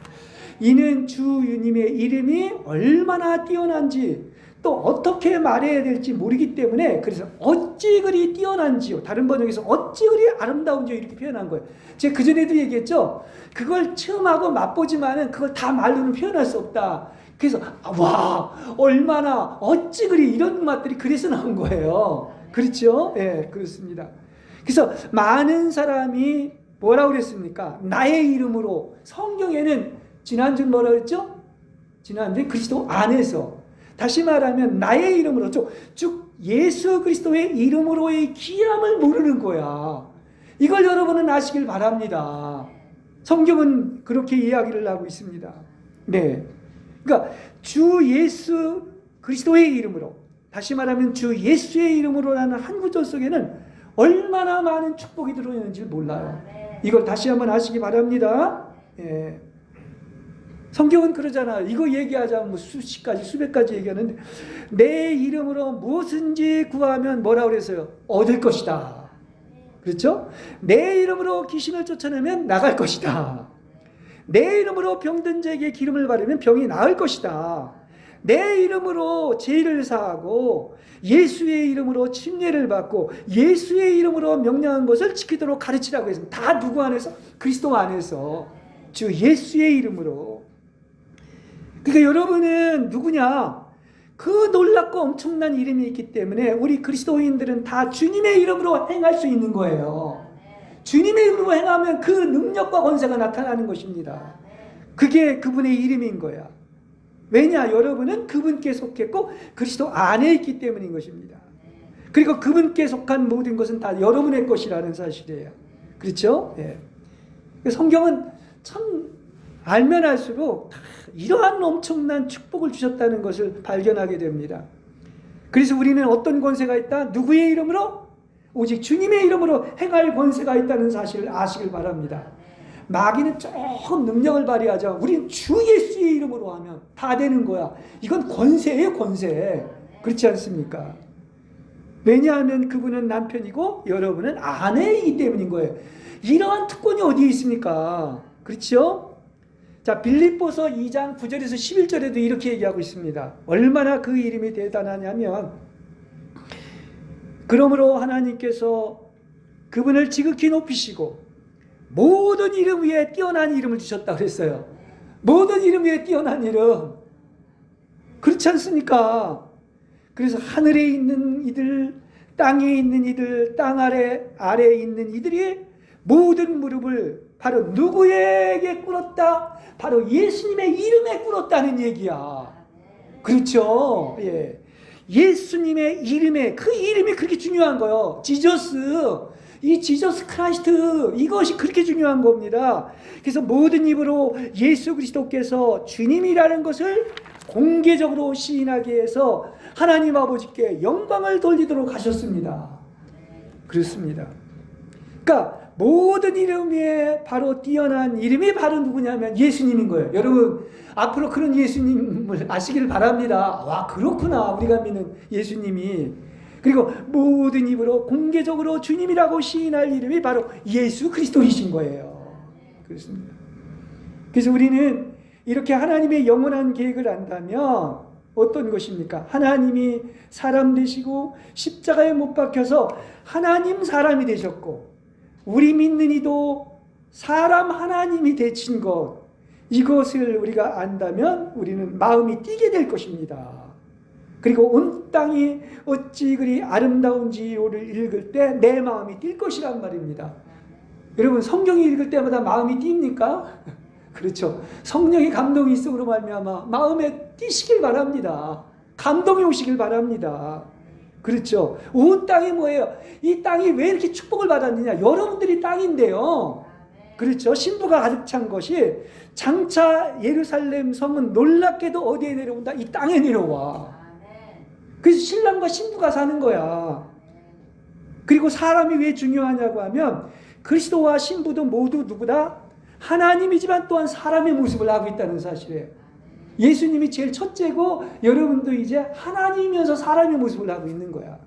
Speaker 1: 이는 주님의 이름이 얼마나 뛰어난지 또 어떻게 말해야 될지 모르기 때문에 그래서 어찌 그리 뛰어난지요. 다른 번역에서 어찌 그리 아름다운지요. 이렇게 표현한 거예요. 제가 그전에도 얘기했죠. 그걸 체험하고 맛보지만은 그걸 다 말로는 표현할 수 없다. 그래서 와 얼마나 어찌 그리 이런 맛들이 그래서 나온 거예요. 그렇죠? 예, 그렇습니다. 그래서 많은 사람이 뭐라고 그랬습니까? 나의 이름으로. 성경에는 지난주 뭐라 그랬죠? 지난주에 그리스도 안에서. 다시 말하면 나의 이름으로 쭉 예수 그리스도의 이름으로의 귀함을 모르는 거야. 이걸 여러분은 아시길 바랍니다. 성경은 그렇게 이야기를 하고 있습니다. 네. 그러니까 주 예수 그리스도의 이름으로, 다시 말하면 주 예수의 이름으로라는 한 구절 속에는 얼마나 많은 축복이 들어있는지 몰라요. 이걸 다시 한번 아시기 바랍니다. 예. 성경은 그러잖아요. 이거 얘기하자면 수십 가지, 수백 가지 얘기하는데 내 이름으로 무엇인지 구하면 뭐라고 그랬어요? 얻을 것이다. 그렇죠? 내 이름으로 귀신을 쫓아내면 나갈 것이다. 내 이름으로 병든 자에게 기름을 바르면 병이 나을 것이다. 내 이름으로 죄를 사하고 예수의 이름으로 침례를 받고 예수의 이름으로 명령한 것을 지키도록 가르치라고 했습니다. 다 누구 안에서? 그리스도 안에서. 주 예수의 이름으로. 그러니까 여러분은 누구냐? 그 놀랍고 엄청난 이름이 있기 때문에 우리 그리스도인들은 다 주님의 이름으로 행할 수 있는 거예요. 주님의 이름으로 행하면 그 능력과 권세가 나타나는 것입니다. 그게 그분의 이름인 거야. 왜냐? 여러분은 그분께 속했고 그리스도 안에 있기 때문인 것입니다. 그리고 그분께 속한 모든 것은 다 여러분의 것이라는 사실이에요. 그렇죠? 예. 성경은 참 알면 알수록 이러한 엄청난 축복을 주셨다는 것을 발견하게 됩니다. 그래서 우리는 어떤 권세가 있다? 누구의 이름으로? 오직 주님의 이름으로 행할 권세가 있다는 사실을 아시길 바랍니다. 마귀는 조금 능력을 발휘하죠. 우리는 주 예수의 이름으로 하면 다 되는 거야. 이건 권세예요, 권세. 그렇지 않습니까? 왜냐하면 그분은 남편이고 여러분은 아내이기 때문인 거예요. 이러한 특권이 어디에 있습니까? 그렇죠? 자, 빌립보서 2장 9절에서 11절에도 이렇게 얘기하고 있습니다. 얼마나 그 이름이 대단하냐면 그러므로 하나님께서 그분을 지극히 높이시고 모든 이름 위에 뛰어난 이름을 주셨다고 그랬어요. 모든 이름 위에 뛰어난 이름. 그렇지 않습니까? 그래서 하늘에 있는 이들, 땅에 있는 이들, 땅 아래에 있는 이들이 모든 무릎을 바로 누구에게 꿇었다? 바로 예수님의 이름에 꿇었다는 얘기야. 그렇죠? 예. 예수님의 이름에, 그 이름이 그렇게 중요한 거예요. 지저스, 이 지저스 크라이스트, 이것이 그렇게 중요한 겁니다. 그래서 모든 입으로 예수 그리스도께서 주님이라는 것을 공개적으로 시인하게 해서 하나님 아버지께 영광을 돌리도록 하셨습니다. 그렇습니다. 그러니까 모든 이름에 바로 뛰어난 이름이 바로 누구냐면 예수님인 거예요. 여러분 앞으로 그런 예수님을 아시기를 바랍니다. 와, 그렇구나, 우리가 믿는 예수님이. 그리고 모든 입으로 공개적으로 주님이라고 시인할 이름이 바로 예수 그리스도이신 거예요. 그렇습니다. 그래서 우리는 이렇게 하나님의 영원한 계획을 안다면 어떤 것입니까? 하나님이 사람 되시고 십자가에 못 박혀서 하나님 사람이 되셨고, 우리 믿는 이도 사람 하나님이 되신 것, 이것을 우리가 안다면 우리는 마음이 뛰게 될 것입니다. 그리고 온 땅이 어찌 그리 아름다운지를 읽을 때 내 마음이 뛸 것이란 말입니다. 여러분 성경 읽을 때마다 마음이 뜁니까? 그렇죠. 성령의 감동이 있음으로 말미암아 마음에 뛰시길 바랍니다. 감동이 오시길 바랍니다. 그렇죠. 온 땅이 뭐예요? 이 땅이 왜 이렇게 축복을 받았느냐? 여러분들이 땅인데요. 그렇죠. 신부가 가득 찬 것이, 장차 예루살렘 성은 놀랍게도 어디에 내려온다? 이 땅에 내려와. 그래서 신랑과 신부가 사는 거야. 그리고 사람이 왜 중요하냐고 하면 그리스도와 신부도 모두 누구다? 하나님이지만 또한 사람의 모습을 하고 있다는 사실이에요. 예수님이 제일 첫째고 여러분도 이제 하나님이면서 사람의 모습을 하고 있는 거야.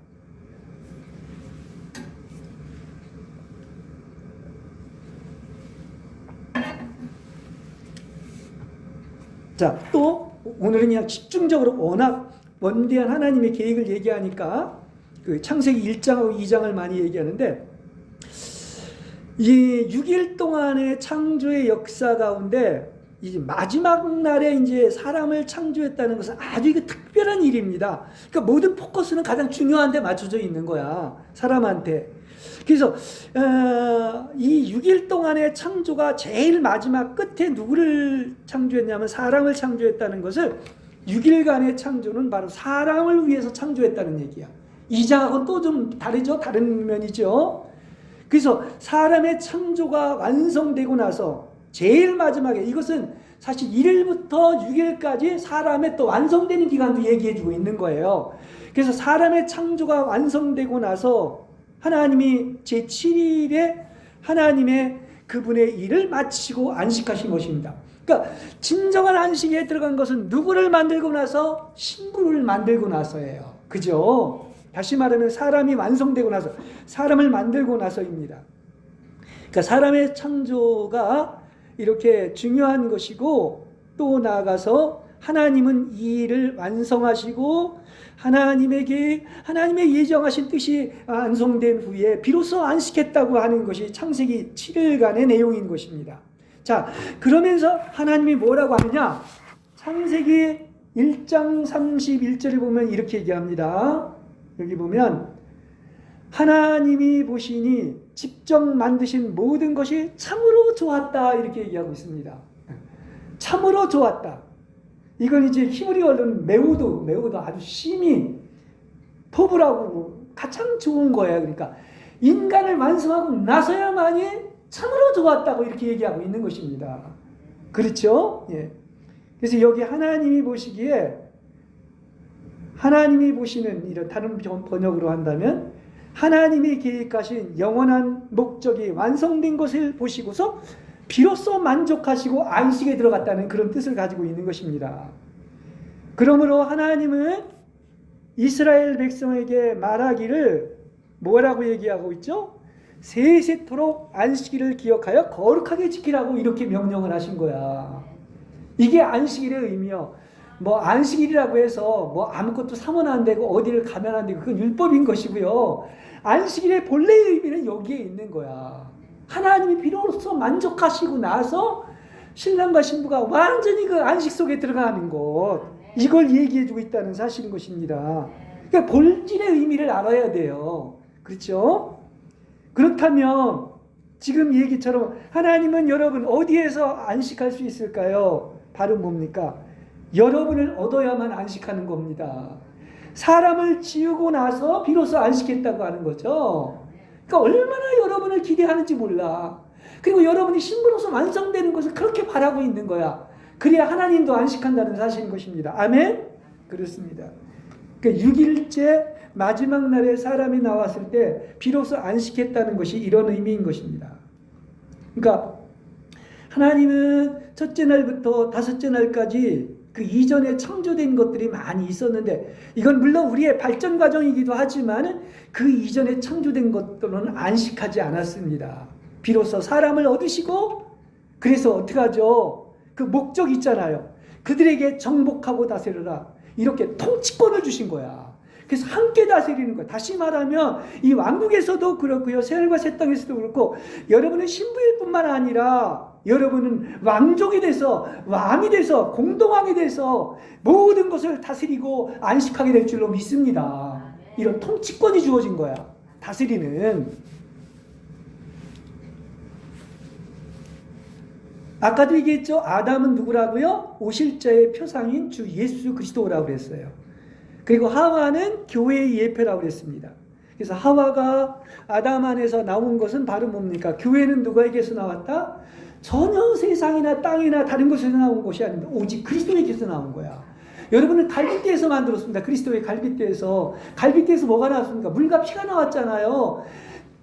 Speaker 1: 자, 또 오늘은 그냥 집중적으로 워낙 원대한 하나님의 계획을 얘기하니까 그 창세기 1장하고 2장을 많이 얘기하는데, 이 6일 동안의 창조의 역사 가운데 이제 마지막 날에 이제 사람을 창조했다는 것은 아주 이게 특별한 일입니다. 그러니까 모든 포커스는 가장 중요한 데 맞춰져 있는 거야, 사람한테. 그래서 이 6일 동안의 창조가 제일 마지막 끝에 누구를 창조했냐면 사람을 창조했다는 것을, 6일간의 창조는 바로 사람을 위해서 창조했다는 얘기야. 2장하고는 또 좀 다르죠? 다른 면이죠. 그래서 사람의 창조가 완성되고 나서 제일 마지막에, 이것은 사실 1일부터 6일까지 사람의 또 완성되는 기간도 얘기해주고 있는 거예요. 그래서 사람의 창조가 완성되고 나서 하나님이 제7일에 하나님의 그분의 일을 마치고 안식하신 것입니다. 그러니까 진정한 안식에 들어간 것은 누구를 만들고 나서? 신부를 만들고 나서예요. 그죠? 다시 말하면 사람이 완성되고 나서, 사람을 만들고 나서입니다. 그러니까 사람의 창조가 이렇게 중요한 것이고, 또 나아가서 하나님은 이 일을 완성하시고 하나님의 예정하신 뜻이 완성된 후에 비로소 안식했다고 하는 것이 창세기 7일간의 내용인 것입니다. 자, 그러면서 하나님이 뭐라고 하느냐? 창세기 1장 31절에 보면 이렇게 얘기합니다. 여기 보면 하나님이 보시니 직접 만드신 모든 것이 참으로 좋았다, 이렇게 얘기하고 있습니다. 참으로 좋았다. 이건 이제 히브리어로는 매우도 아주 심히 포부라고 가장 좋은 거예요. 그러니까 인간을 완성하고 나서야만이 참으로 좋았다고 이렇게 얘기하고 있는 것입니다. 그렇죠? 예. 그래서 여기 하나님이 보시기에, 하나님이 보시는, 이런 다른 번역으로 한다면 하나님이 계획하신 영원한 목적이 완성된 것을 보시고서 비로소 만족하시고 안식에 들어갔다는 그런 뜻을 가지고 있는 것입니다. 그러므로 하나님은 이스라엘 백성에게 말하기를 뭐라고 얘기하고 있죠? 세세토록 안식일을 기억하여 거룩하게 지키라고 이렇게 명령을 하신 거야. 이게 안식일의 의미요. 뭐 안식일이라고 해서 뭐 아무것도 사면 안 되고 어디를 가면 안 되고, 그건 율법인 것이고요. 안식일의 본래의 의미는 여기에 있는 거야. 하나님이 비로소 만족하시고 나서 신랑과 신부가 완전히 그 안식 속에 들어가는 것, 이걸 얘기해주고 있다는 사실인 것입니다. 그러니까 본질의 의미를 알아야 돼요. 그렇죠? 그렇다면 지금 얘기처럼 하나님은 여러분 어디에서 안식할 수 있을까요? 바로 뭡니까? 여러분을 얻어야만 안식하는 겁니다. 사람을 지우고 나서 비로소 안식했다고 하는 거죠. 그러니까 얼마나 여러분을 기대하는지 몰라. 그리고 여러분이 신부로서 완성되는 것을 그렇게 바라고 있는 거야. 그래야 하나님도 안식한다는 사실인 것입니다. 아멘? 그렇습니다. 그러니까 6일째 마지막 날에 사람이 나왔을 때 비로소 안식했다는 것이 이런 의미인 것입니다. 그러니까 하나님은 첫째 날부터 다섯째 날까지 그 이전에 창조된 것들이 많이 있었는데, 이건 물론 우리의 발전 과정이기도 하지만 그 이전에 창조된 것들은 안식하지 않았습니다. 비로소 사람을 얻으시고, 그래서 어떻게 하죠? 그 목적 있잖아요. 그들에게 정복하고 다스려라, 이렇게 통치권을 주신 거야. 그래서 함께 다스리는 거야. 다시 말하면 이 왕국에서도 그렇고요, 새하늘과 새 땅에서도 그렇고, 여러분은 신부일 뿐만 아니라 여러분은 왕족이 돼서, 왕이 돼서, 공동왕이 돼서 모든 것을 다스리고 안식하게 될 줄로 믿습니다. 이런 통치권이 주어진 거야. 다스리는. 아까도 얘기했죠. 아담은 누구라고요? 오실자의 표상인 주 예수 그리스도라고 그랬어요. 그리고 하와는 교회의 예표라고 그랬습니다. 그래서 하와가 아담 안에서 나온 것은 바로 뭡니까? 교회는 누구에게서 나왔다? 전혀 세상이나 땅이나 다른 곳에서 나온 것이 아닙니다. 오직 그리스도에게서 나온 거야. 여러분은 갈빗대에서 만들었습니다. 그리스도의 갈빗대에서. 갈빗대에서 뭐가 나왔습니까? 물과 피가 나왔잖아요.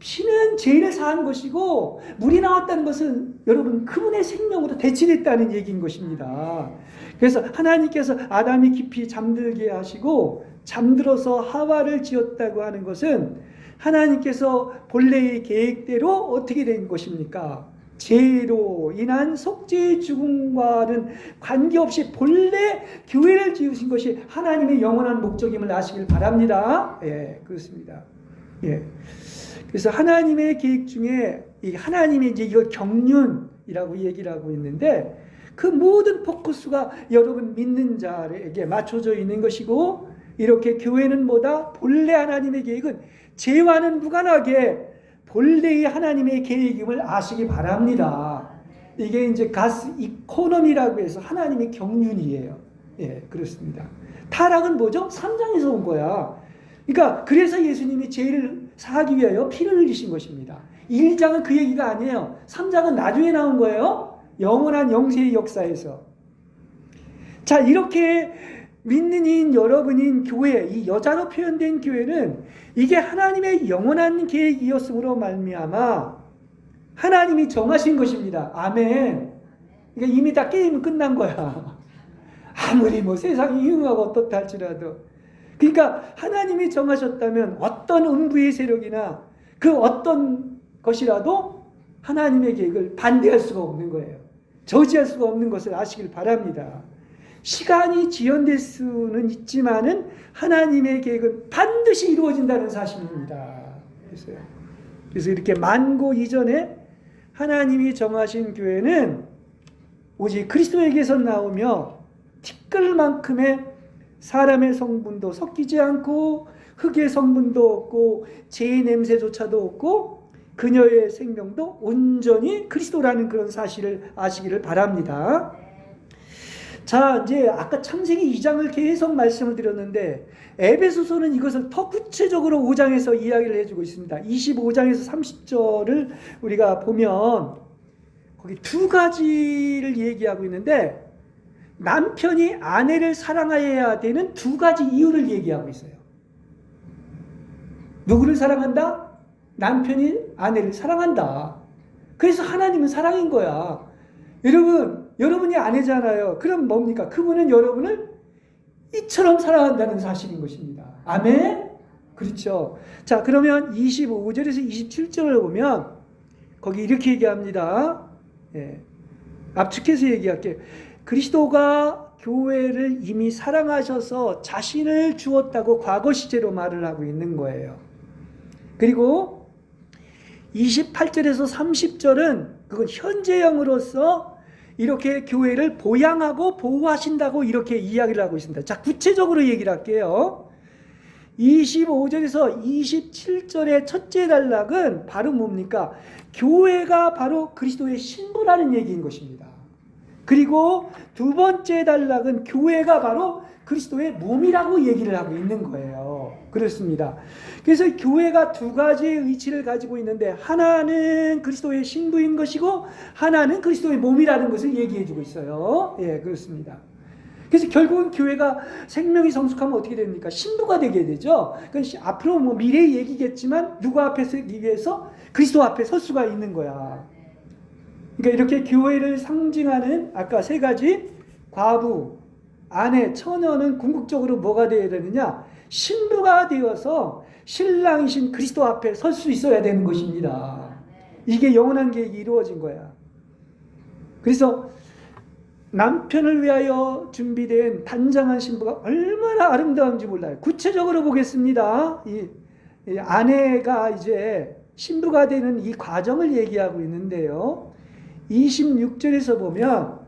Speaker 1: 피는 죄를 사한 것이고, 물이 나왔다는 것은 여러분 그분의 생명으로 대체됐다는 얘기인 것입니다. 그래서 하나님께서 아담이 깊이 잠들게 하시고 잠들어서 하와를 지었다고 하는 것은 하나님께서 본래의 계획대로 어떻게 된 것입니까? 죄로 인한 속죄의 죽음과는 관계없이 본래 교회를 지으신 것이 하나님의 영원한 목적임을 아시길 바랍니다. 예, 그렇습니다. 예. 그래서 하나님의 계획 중에 이 하나님이 이제 이걸 경륜이라고 얘기를 하고 있는데, 그 모든 포커스가 여러분 믿는 자에게 맞춰져 있는 것이고, 이렇게 교회는 뭐다? 본래 하나님의 계획은 죄와는 무관하게 본래의 하나님의 계획임을 아시기 바랍니다. 이게 이제 가스 이코노미라고 해서 하나님의 경륜이에요. 예, 그렇습니다. 타락은 뭐죠? 3장에서 온 거야. 그러니까 그래서 예수님이 죄를 사하기 위하여 피를 흘리신 것입니다. 1장은 그 얘기가 아니에요. 3장은 나중에 나온 거예요. 영원한 영세의 역사에서. 자, 이렇게 믿는 이인 여러분인 교회, 이 여자로 표현된 교회는 이게 하나님의 영원한 계획이었으므로 말미암아 하나님이 정하신 것입니다. 아멘. 그러니까 이미 다 게임은 끝난 거야. 아무리 뭐 세상이 흉하고 어떻다 할지라도. 그러니까 하나님이 정하셨다면 어떤 음부의 세력이나 그 어떤 것이라도 하나님의 계획을 반대할 수가 없는 거예요. 저지할 수가 없는 것을 아시길 바랍니다. 시간이 지연될 수는 있지만은 하나님의 계획은 반드시 이루어진다는 사실입니다. 그래서 이렇게 만고 이전에 하나님이 정하신 교회는 오직 그리스도에게서 나오며 티끌만큼의 사람의 성분도 섞이지 않고 흙의 성분도 없고 죄의 냄새조차도 없고 그녀의 생명도 온전히 그리스도라는 그런 사실을 아시기를 바랍니다. 자, 이제 아까 창세기 2장을 계속 말씀을 드렸는데 에베소서는 이것을 더 구체적으로 5장에서 이야기를 해주고 있습니다. 25장에서 30절을 우리가 보면 거기 두 가지를 얘기하고 있는데, 남편이 아내를 사랑해야 되는 두 가지 이유를 얘기하고 있어요. 누구를 사랑한다? 남편이 아내를 사랑한다. 그래서 하나님은 사랑인 거야. 여러분이 아내잖아요. 그럼 뭡니까? 그분은 여러분을 이처럼 사랑한다는 사실인 것입니다. 아멘? 그렇죠. 자, 그러면 25절에서 27절을 보면 거기 이렇게 얘기합니다. 예. 압축해서 얘기할게요. 그리스도가 교회를 이미 사랑하셔서 자신을 주었다고 과거 시제로 말을 하고 있는 거예요. 그리고 28절에서 30절은 그건 현재형으로서 이렇게 교회를 보양하고 보호하신다고 이렇게 이야기를 하고 있습니다. 자, 구체적으로 얘기를 할게요. 25절에서 27절의 첫째 단락은 바로 뭡니까? 교회가 바로 그리스도의 신부라는 얘기인 것입니다. 그리고 두 번째 단락은 교회가 바로 그리스도의 몸이라고 얘기를 하고 있는 거예요. 그렇습니다. 그래서 교회가 두 가지의 의치를 가지고 있는데 하나는 그리스도의 신부인 것이고 하나는 그리스도의 몸이라는 것을 얘기해 주고 있어요. 예, 그렇습니다. 그래서 결국은 교회가 생명이 성숙하면 어떻게 됩니까? 신부가 되게 되죠. 그러니까 앞으로 뭐 미래의 얘기겠지만 누구 앞에 서기 위해서? 그리스도 앞에 설 수가 있는 거야. 그러니까 이렇게 교회를 상징하는 아까 세 가지 과부, 아내, 처녀는 궁극적으로 뭐가 되어야 되느냐? 신부가 되어서 신랑이신 그리스도 앞에 설 수 있어야 되는 것입니다. 이게 영원한 계획이 이루어진 거야. 그래서 남편을 위하여 준비된 단장한 신부가 얼마나 아름다운지 몰라요. 구체적으로 보겠습니다. 이 아내가 이제 신부가 되는 이 과정을 얘기하고 있는데요. 26절에서 보면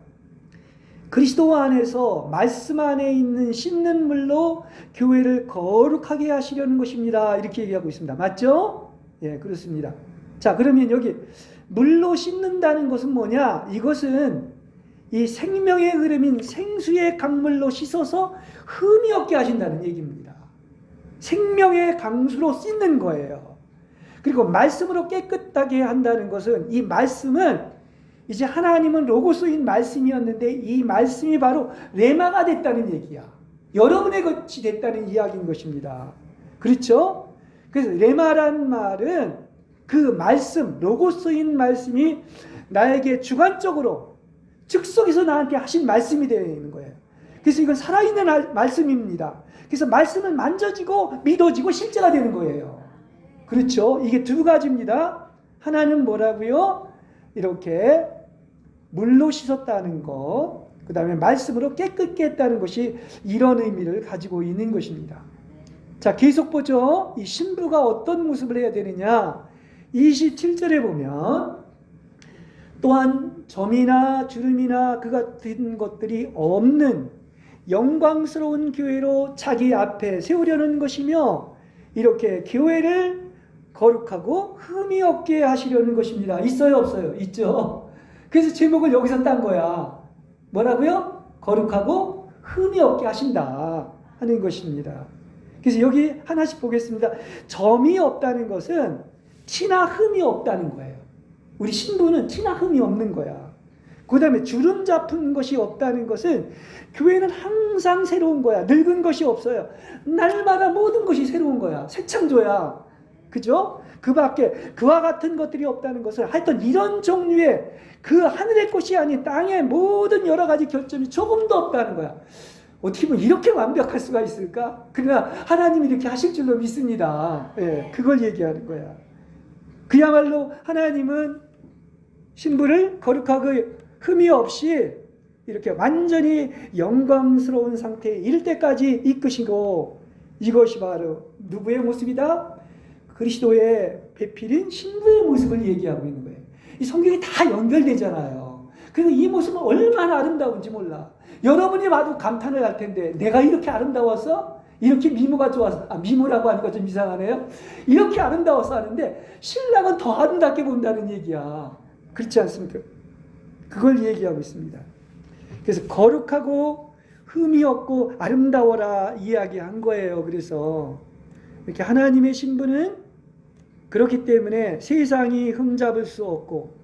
Speaker 1: 그리스도 안에서 말씀 안에 있는 씻는 물로 교회를 거룩하게 하시려는 것입니다. 이렇게 얘기하고 있습니다. 맞죠? 예, 그렇습니다. 자, 그러면 여기 물로 씻는다는 것은 뭐냐? 이것은 이 생명의 흐름인 생수의 강물로 씻어서 흠이 없게 하신다는 얘기입니다. 생명의 강수로 씻는 거예요. 그리고 말씀으로 깨끗하게 한다는 것은 이 말씀은 이제 하나님은 로고스인 말씀이었는데 이 말씀이 바로 레마가 됐다는 얘기야. 여러분의 것이 됐다는 이야기인 것입니다. 그렇죠? 그래서 레마란 말은 그 말씀, 로고스인 말씀이 나에게 주관적으로 즉석에서 나한테 하신 말씀이 되어 있는 거예요. 그래서 이건 살아있는 말씀입니다. 그래서 말씀은 만져지고 믿어지고 실제가 되는 거예요. 그렇죠? 이게 두 가지입니다. 하나는 뭐라고요? 이렇게 물로 씻었다는 것, 그 다음에 말씀으로 깨끗게 했다는 것이 이런 의미를 가지고 있는 것입니다. 자, 계속 보죠. 이 신부가 어떤 모습을 해야 되느냐? 27절에 보면 또한 점이나 주름이나 그 같은 것들이 없는 영광스러운 교회로 자기 앞에 세우려는 것이며 이렇게 교회를 거룩하고 흠이 없게 하시려는 것입니다. 있어요, 없어요? 있죠. 그래서 제목을 여기서 딴 거야. 뭐라고요? 거룩하고 흠이 없게 하신다 하는 것입니다. 그래서 여기 하나씩 보겠습니다. 점이 없다는 것은 티나 흠이 없다는 거예요. 우리 신부는 티나 흠이 없는 거야. 그 다음에 주름 잡힌 것이 없다는 것은 교회는 항상 새로운 거야. 늙은 것이 없어요. 날마다 모든 것이 새로운 거야. 새 창조야. 그죠? 그 밖에 그와 같은 것들이 없다는 것은 하여튼 이런 종류의 그 하늘의 것이 아닌 땅의 모든 여러 가지 결점이 조금도 없다는 거야. 어떻게 보면 이렇게 완벽할 수가 있을까? 그러나 하나님이 이렇게 하실 줄로 믿습니다. 예, 그걸 얘기하는 거야. 그야말로 하나님은 신부를 거룩하고 흠이 없이 이렇게 완전히 영광스러운 상태에 이를 때까지 이끄시고 이것이 바로 누구의 모습이다? 그리스도의 배필인 신부의 모습을 얘기하고 있는 거예요. 이 성경이 다 연결되잖아요. 그래서 이 모습은 얼마나 아름다운지 몰라. 여러분이 봐도 감탄을 할 텐데 내가 이렇게 아름다워서? 이렇게 미모가 좋아서, 미모라고 하니까 좀 이상하네요. 이렇게 아름다워서 하는데 신랑은 더 아름답게 본다는 얘기야. 그렇지 않습니까? 그걸 얘기하고 있습니다. 그래서 거룩하고 흠이 없고 아름다워라 이야기한 거예요. 그래서 이렇게 하나님의 신부는 그렇기 때문에 세상이 흠잡을 수 없고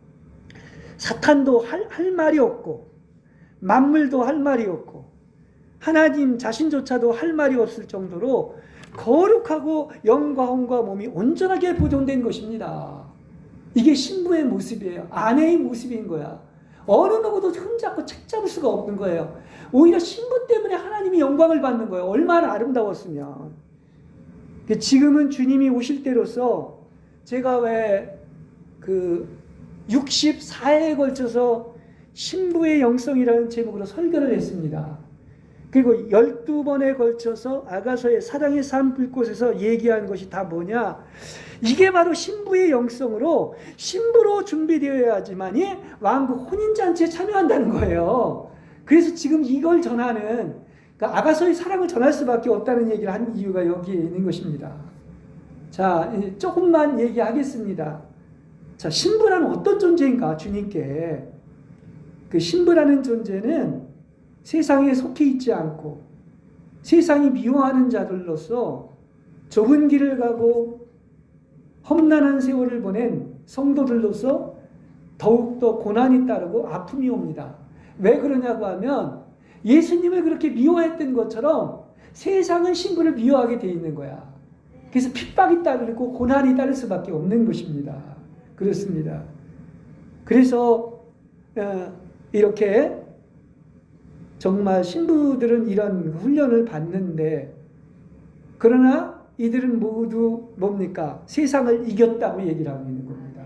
Speaker 1: 사탄도 할 말이 없고 만물도 할 말이 없고 하나님 자신조차도 할 말이 없을 정도로 거룩하고 영과 혼과 몸이 온전하게 보존된 것입니다. 이게 신부의 모습이에요. 아내의 모습인 거야. 어느 누구도 흠잡고 책잡을 수가 없는 거예요. 오히려 신부 때문에 하나님이 영광을 받는 거예요. 얼마나 아름다웠으면. 지금은 주님이 오실 때로서 제가 왜 그 64회에 걸쳐서 신부의 영성이라는 제목으로 설교를 했습니다. 그리고 12번에 걸쳐서 아가서의 사랑의 산 불꽃에서 얘기한 것이 다 뭐냐? 이게 바로 신부의 영성으로 신부로 준비되어야지만이 왕국 혼인잔치에 참여한다는 거예요. 그래서 지금 이걸 전하는 그러니까 아가서의 사랑을 전할 수밖에 없다는 얘기를 한 이유가 여기에 있는 것입니다. 자, 조금만 얘기하겠습니다. 자, 신부란 어떤 존재인가? 주님께 그 신부라는 존재는 세상에 속해 있지 않고 세상이 미워하는 자들로서 좁은 길을 가고 험난한 세월을 보낸 성도들로서 더욱더 고난이 따르고 아픔이 옵니다. 왜 그러냐고 하면 예수님을 그렇게 미워했던 것처럼 세상은 신부를 미워하게 돼 있는 거야. 그래서 핍박이 따르고 고난이 따를 수밖에 없는 것입니다. 그렇습니다. 그래서 이렇게 정말 신부들은 이런 훈련을 받는데, 그러나 이들은 모두 뭡니까? 세상을 이겼다고 얘기를 하고 있는 겁니다.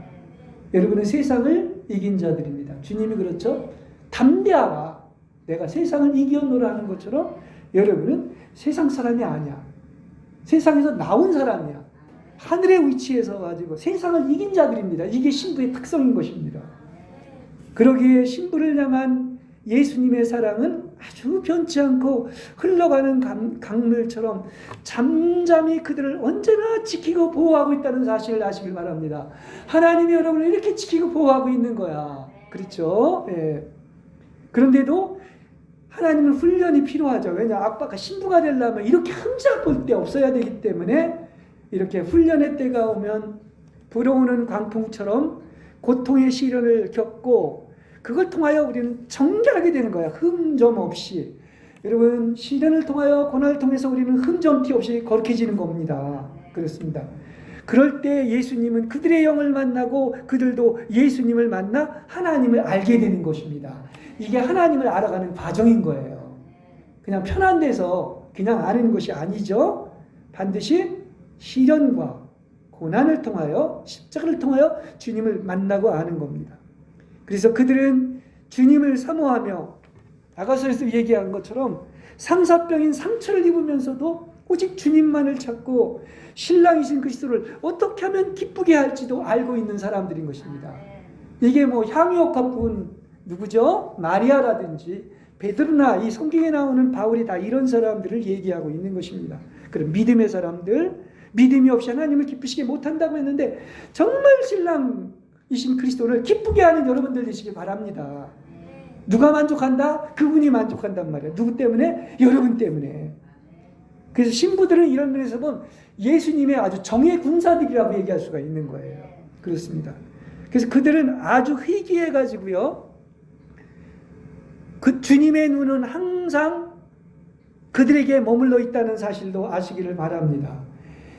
Speaker 1: 여러분은 세상을 이긴 자들입니다. 주님이 그렇죠? 담대하라. 내가 세상을 이겼노라 하는 것처럼 여러분은 세상 사람이 아니야. 세상에서 나온 사람이야. 하늘의 위치에서 가지고 세상을 이긴 자들입니다. 이게 신부의 특성인 것입니다. 그러기에 신부를 향한 예수님의 사랑은 아주 변치 않고 흘러가는 강물처럼 잠잠히 그들을 언제나 지키고 보호하고 있다는 사실을 아시길 바랍니다. 하나님이 여러분을 이렇게 지키고 보호하고 있는 거야. 그렇죠? 예. 그런데도 하나님은 훈련이 필요하죠. 왜냐? 아빠가 신부가 되려면 이렇게 흠잡을 때 없어야 되기 때문에 이렇게 훈련의 때가 오면 불어오는 광풍처럼 고통의 시련을 겪고 그걸 통하여 우리는 정결하게 되는 거야. 흠점 없이. 여러분, 시련을 통하여 고난을 통해서 우리는 흠점티 없이 거룩해지는 겁니다. 그렇습니다. 그럴 때 예수님은 그들의 영을 만나고 그들도 예수님을 만나 하나님을 알게 되는 것입니다. 이게 하나님을 알아가는 과정인 거예요. 그냥 편한 데서 그냥 아는 것이 아니죠. 반드시 시련과 고난을 통하여, 십자가를 통하여 주님을 만나고 아는 겁니다. 그래서 그들은 주님을 사모하며 아가서에서 얘기한 것처럼 상사병인 상처를 입으면서도 오직 주님만을 찾고 신랑이신 그리스도를 어떻게 하면 기쁘게 할지도 알고 있는 사람들인 것입니다. 이게 뭐 향유옥합분 누구죠? 마리아라든지 베드로나 이 성경에 나오는 바울이 다 이런 사람들을 얘기하고 있는 것입니다. 그런 믿음의 사람들, 믿음이 없이 하나님을 기쁘시게 못한다고 했는데 정말 신랑이신 그리스도를 기쁘게 하는 여러분들 되시기 바랍니다. 누가 만족한다? 그분이 만족한단 말이에요. 누구 때문에? 여러분 때문에. 그래서 신부들은 이런 면에서 보면 예수님의 아주 정의 군사들이라고 얘기할 수가 있는 거예요. 그렇습니다. 그래서 그들은 아주 희귀해가지고요. 그 주님의 눈은 항상 그들에게 머물러 있다는 사실도 아시기를 바랍니다.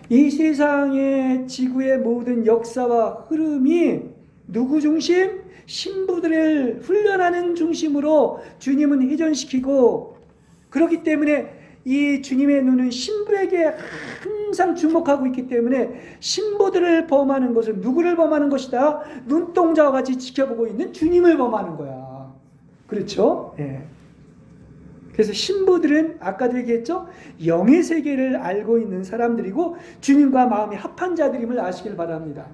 Speaker 1: 이 세상의 지구의 모든 역사와 흐름이 누구 중심? 신부들을 훈련하는 중심으로 주님은 회전시키고, 그렇기 때문에 이 주님의 눈은 신부에게 항상 주목하고 있기 때문에 신부들을 범하는 것은 누구를 범하는 것이다? 눈동자와 같이 지켜보고 있는 주님을 범하는 거야. 그렇죠? 예. 그래서 신부들은 아까도 얘기했죠? 영의 세계를 알고 있는 사람들이고 주님과 마음이 합한 자들임을 아시길 바랍니다.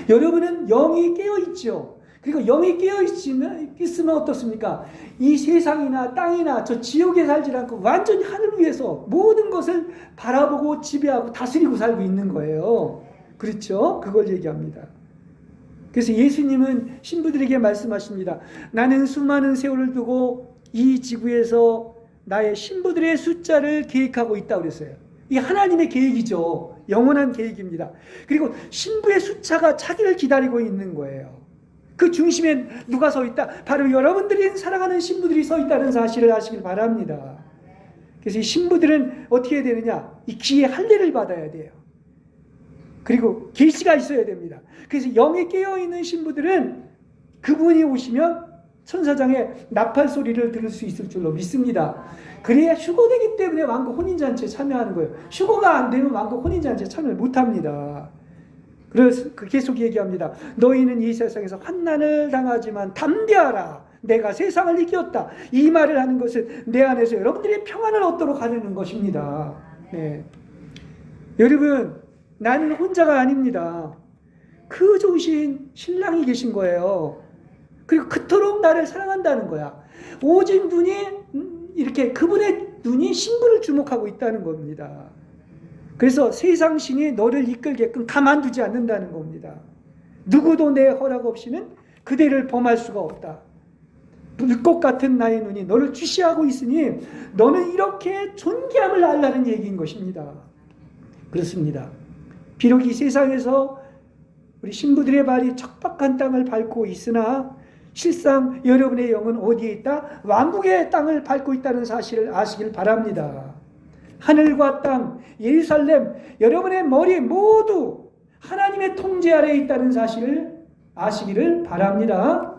Speaker 1: 여러분은 영이 깨어있죠? 그리고 영이 깨어있으면 어떻습니까? 이 세상이나 땅이나 저 지옥에 살지 않고 완전히 하늘 위에서 모든 것을 바라보고 지배하고 다스리고 살고 있는 거예요. 그렇죠? 그걸 얘기합니다. 그래서 예수님은 신부들에게 말씀하십니다. 나는 수많은 세월을 두고 이 지구에서 나의 신부들의 숫자를 계획하고 있다고 그랬어요. 이게 하나님의 계획이죠. 영원한 계획입니다. 그리고 신부의 숫자가 자기를 기다리고 있는 거예요. 그 중심에 누가 서 있다? 바로 여러분들이 사랑하는 신부들이 서 있다는 사실을 아시길 바랍니다. 그래서 이 신부들은 어떻게 해야 되느냐? 이 기의 할례를 받아야 돼요. 그리고 계시가 있어야 됩니다. 그래서 영에 깨어있는 신부들은 그분이 오시면 천사장의 나팔 소리를 들을 수 있을 줄로 믿습니다. 그래야 휴거되기 때문에 왕국 혼인잔치에 참여하는 거예요. 휴거가 안 되면 왕국 혼인잔치에 참여를 못합니다. 그래서 계속 얘기합니다. 너희는 이 세상에서 환난을 당하지만 담대하라. 내가 세상을 이겼다. 이 말을 하는 것은 내 안에서 여러분들이 평안을 얻도록 하려는 것입니다. 네. 여러분, 나는 혼자가 아닙니다. 그 좋으신 신랑이 계신 거예요. 그리고 그토록 나를 사랑한다는 거야. 오직 눈이 이렇게 그분의 눈이 신부를 주목하고 있다는 겁니다. 그래서 세상 신이 너를 이끌게끔 가만두지 않는다는 겁니다. 누구도 내 허락 없이는 그대를 범할 수가 없다. 불꽃 같은 나의 눈이 너를 주시하고 있으니 너는 이렇게 존귀함을 알라는 얘기인 것입니다. 그렇습니다. 비록 이 세상에서 우리 신부들의 발이 척박한 땅을 밟고 있으나 실상 여러분의 영은 어디에 있다? 왕국의 땅을 밟고 있다는 사실을 아시길 바랍니다. 하늘과 땅, 예루살렘, 여러분의 머리 모두 하나님의 통제 아래에 있다는 사실을 아시기를 바랍니다.